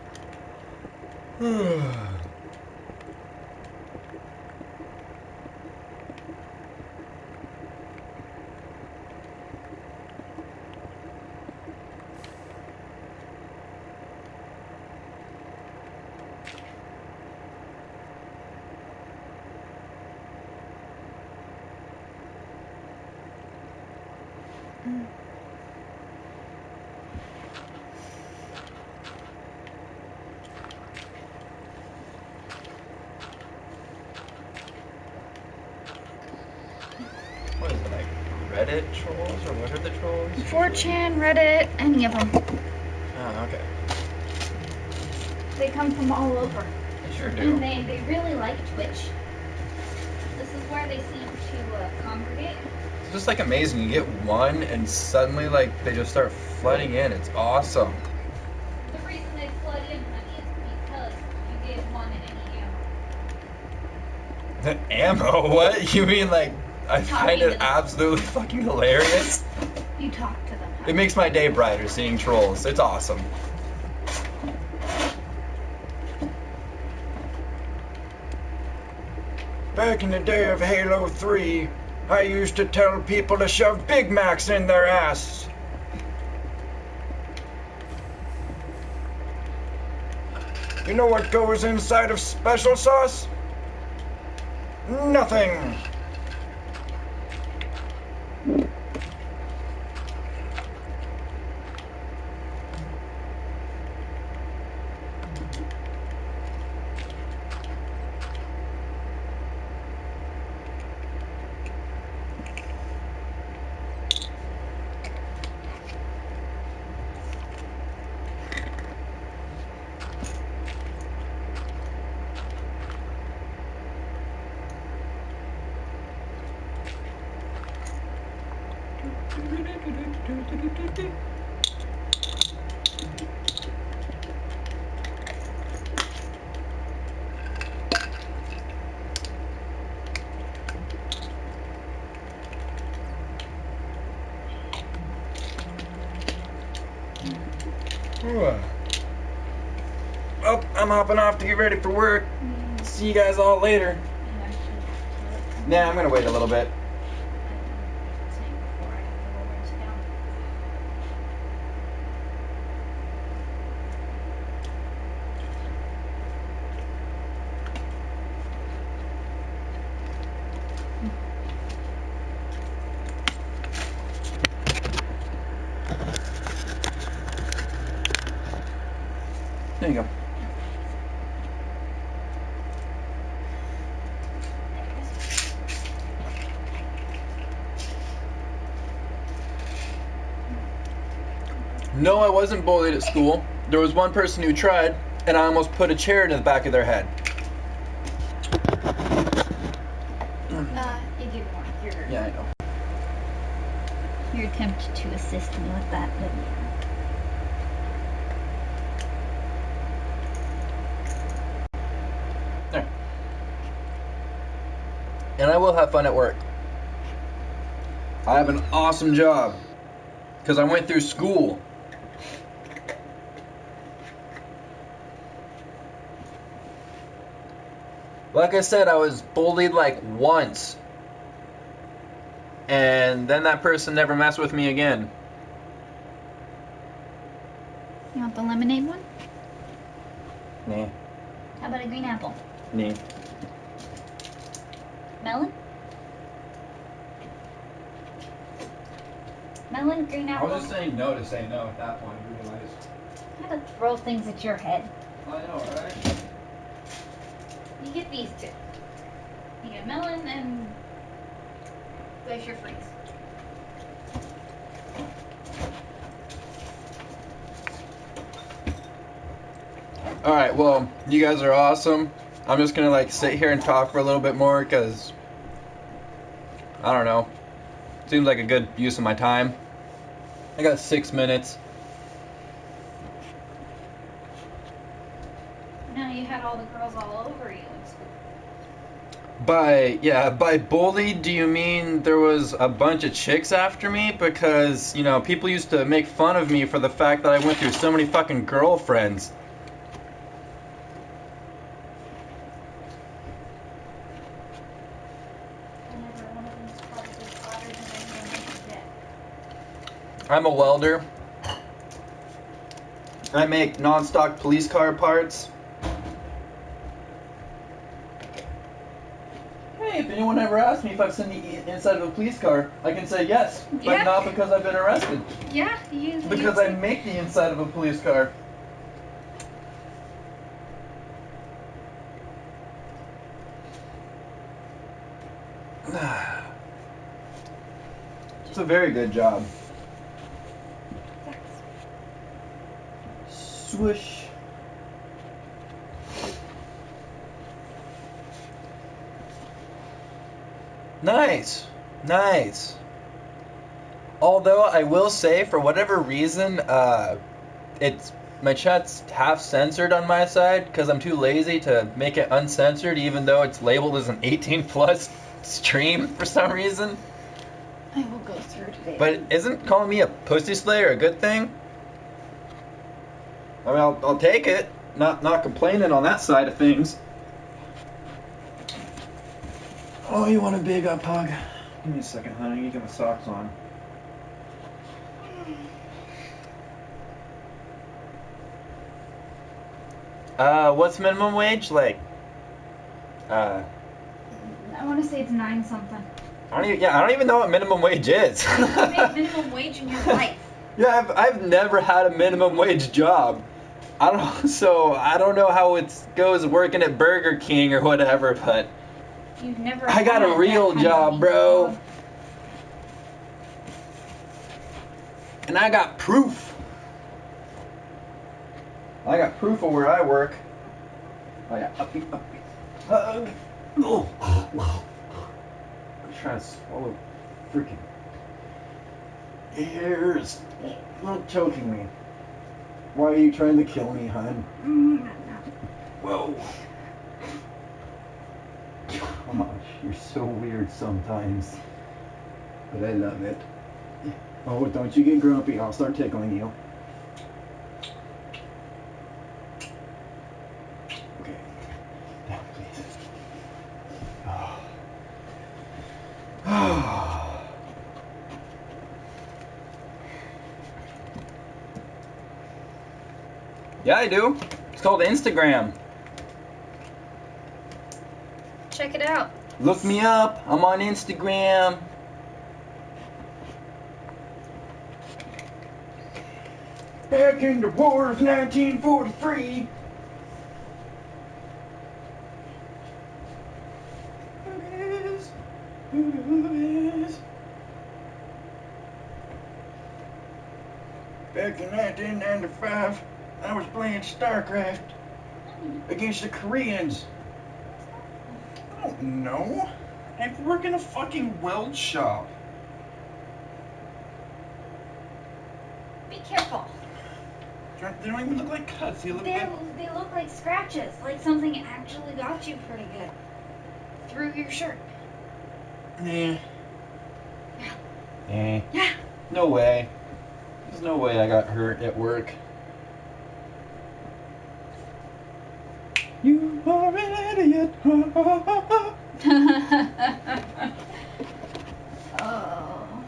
What is it, like Reddit trolls, or what are the trolls? 4chan, Reddit, any of them. Oh, okay. They come from all over. They sure do. And they really like Twitch. This is where they seem to congregate. It's just like amazing. You get one, and suddenly like they just start flooding in. It's awesome. The reason they flood in, honey, is because you give one any ammo. Ammo? What? You mean like I find it them. absolutely fucking hilarious? You talk to them. It makes my day brighter seeing trolls. It's awesome. Back in the day of Halo 3, I used to tell people to shove Big Macs in their ass. You know what goes inside of special sauce? Nothing. Well, I'm hopping off to get ready for work. See you guys all later. Nah, I'm gonna wait a little bit. No, I wasn't bullied at school. There was one person who tried, and I almost put a chair in the back of their head. It didn't work. Yeah, I know. Your attempt to assist me with that didn't work. There. And I will have fun at work. I have an awesome job. Because I went through school. Like I said, I was bullied like once. And then that person never messed with me again. You want the lemonade one? Nah. How about a green apple? Nah. Melon? Melon, green I apple? was just saying no to say no at that point. I realized. I had to throw things at your head. I know, right? You get these two. You get melon and glacier freeze. Alright, well, you guys are awesome. I'm just gonna like sit here and talk for a little bit more because I don't know. Seems like a good use of my time. I got 6 minutes. No, you had all the girls all over you in school. By bullied, do you mean there was a bunch of chicks after me? Because, you know, people used to make fun of me for the fact that I went through so many fucking girlfriends. Whenever one of them's probably hotter than anyone dead. I'm a welder. I make non-stock police car parts. Hey, if anyone ever asks me if I've seen the inside of a police car, I can say yes, but Yeah. not because I've been arrested. Yeah, you. Because I make the inside of a police car. It's a very good job. Swoosh. Nice. Nice. Although I will say, for whatever reason, it's my chat's half censored on my side because I'm too lazy to make it uncensored, even though it's labeled as an 18+ stream for some reason. I will go through today. But isn't calling me a pussy slayer a good thing? I mean, I'll take it. Not complaining on that side of things. Oh, you want a big hug? Give me a second, honey. You get my socks on. What's minimum wage? Like, I want to say it's 9 something. I don't even know what minimum wage is. You make minimum wage in your life. Yeah, I've never had a minimum wage job. I don't know how it goes working at Burger King or whatever, but You've never. I got had a real that kind job, of bro. job. And I got proof. I got proof of where I work. I got uppy. Hug. Oh. I'm trying to swallow freaking airs. Not choking me. Why are you trying to kill me, hon? Whoa. Gosh, you're so weird sometimes. But I love it. Oh, don't you get grumpy. I'll start tickling you. Okay. Down, please. Oh. Yeah, I do. It's called Instagram. Check it out. Look me up. I'm on Instagram. Back in the war of 1943. Back in 1995, I was playing StarCraft against the Koreans. I don't know. I work in a fucking weld shop. Be careful. They don't even look like cuts. They look like... They look like scratches, like something actually got you pretty good. Through your shirt. Yeah. Yeah. Yeah. No way. There's no way I got hurt at work. You are an idiot. Oh.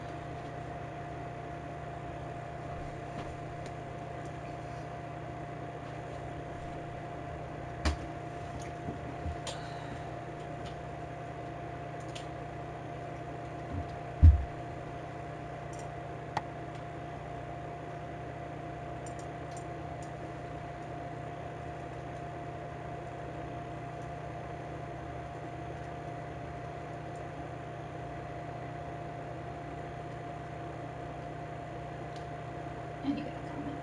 And you got a comment.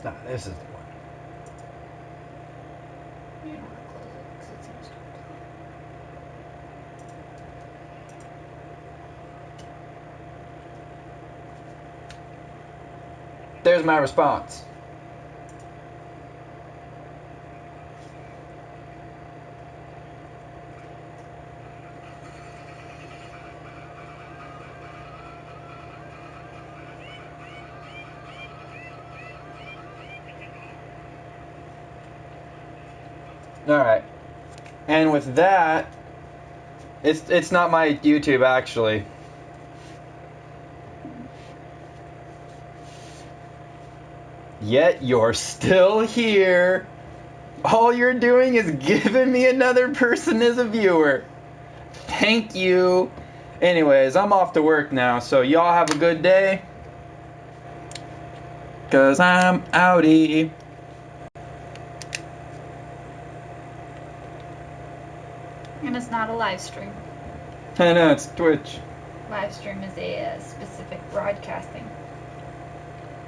Nah, this is the one. You don't want to close it because it's going to start. There's my response. All right. And with that, it's not my YouTube actually. Yet you're still here. All you're doing is giving me another person as a viewer. Thank you. Anyways, I'm off to work now, so y'all have a good day. 'Cause I'm outie. And it's not a live stream. I know, it's Twitch. Live stream is a specific broadcasting.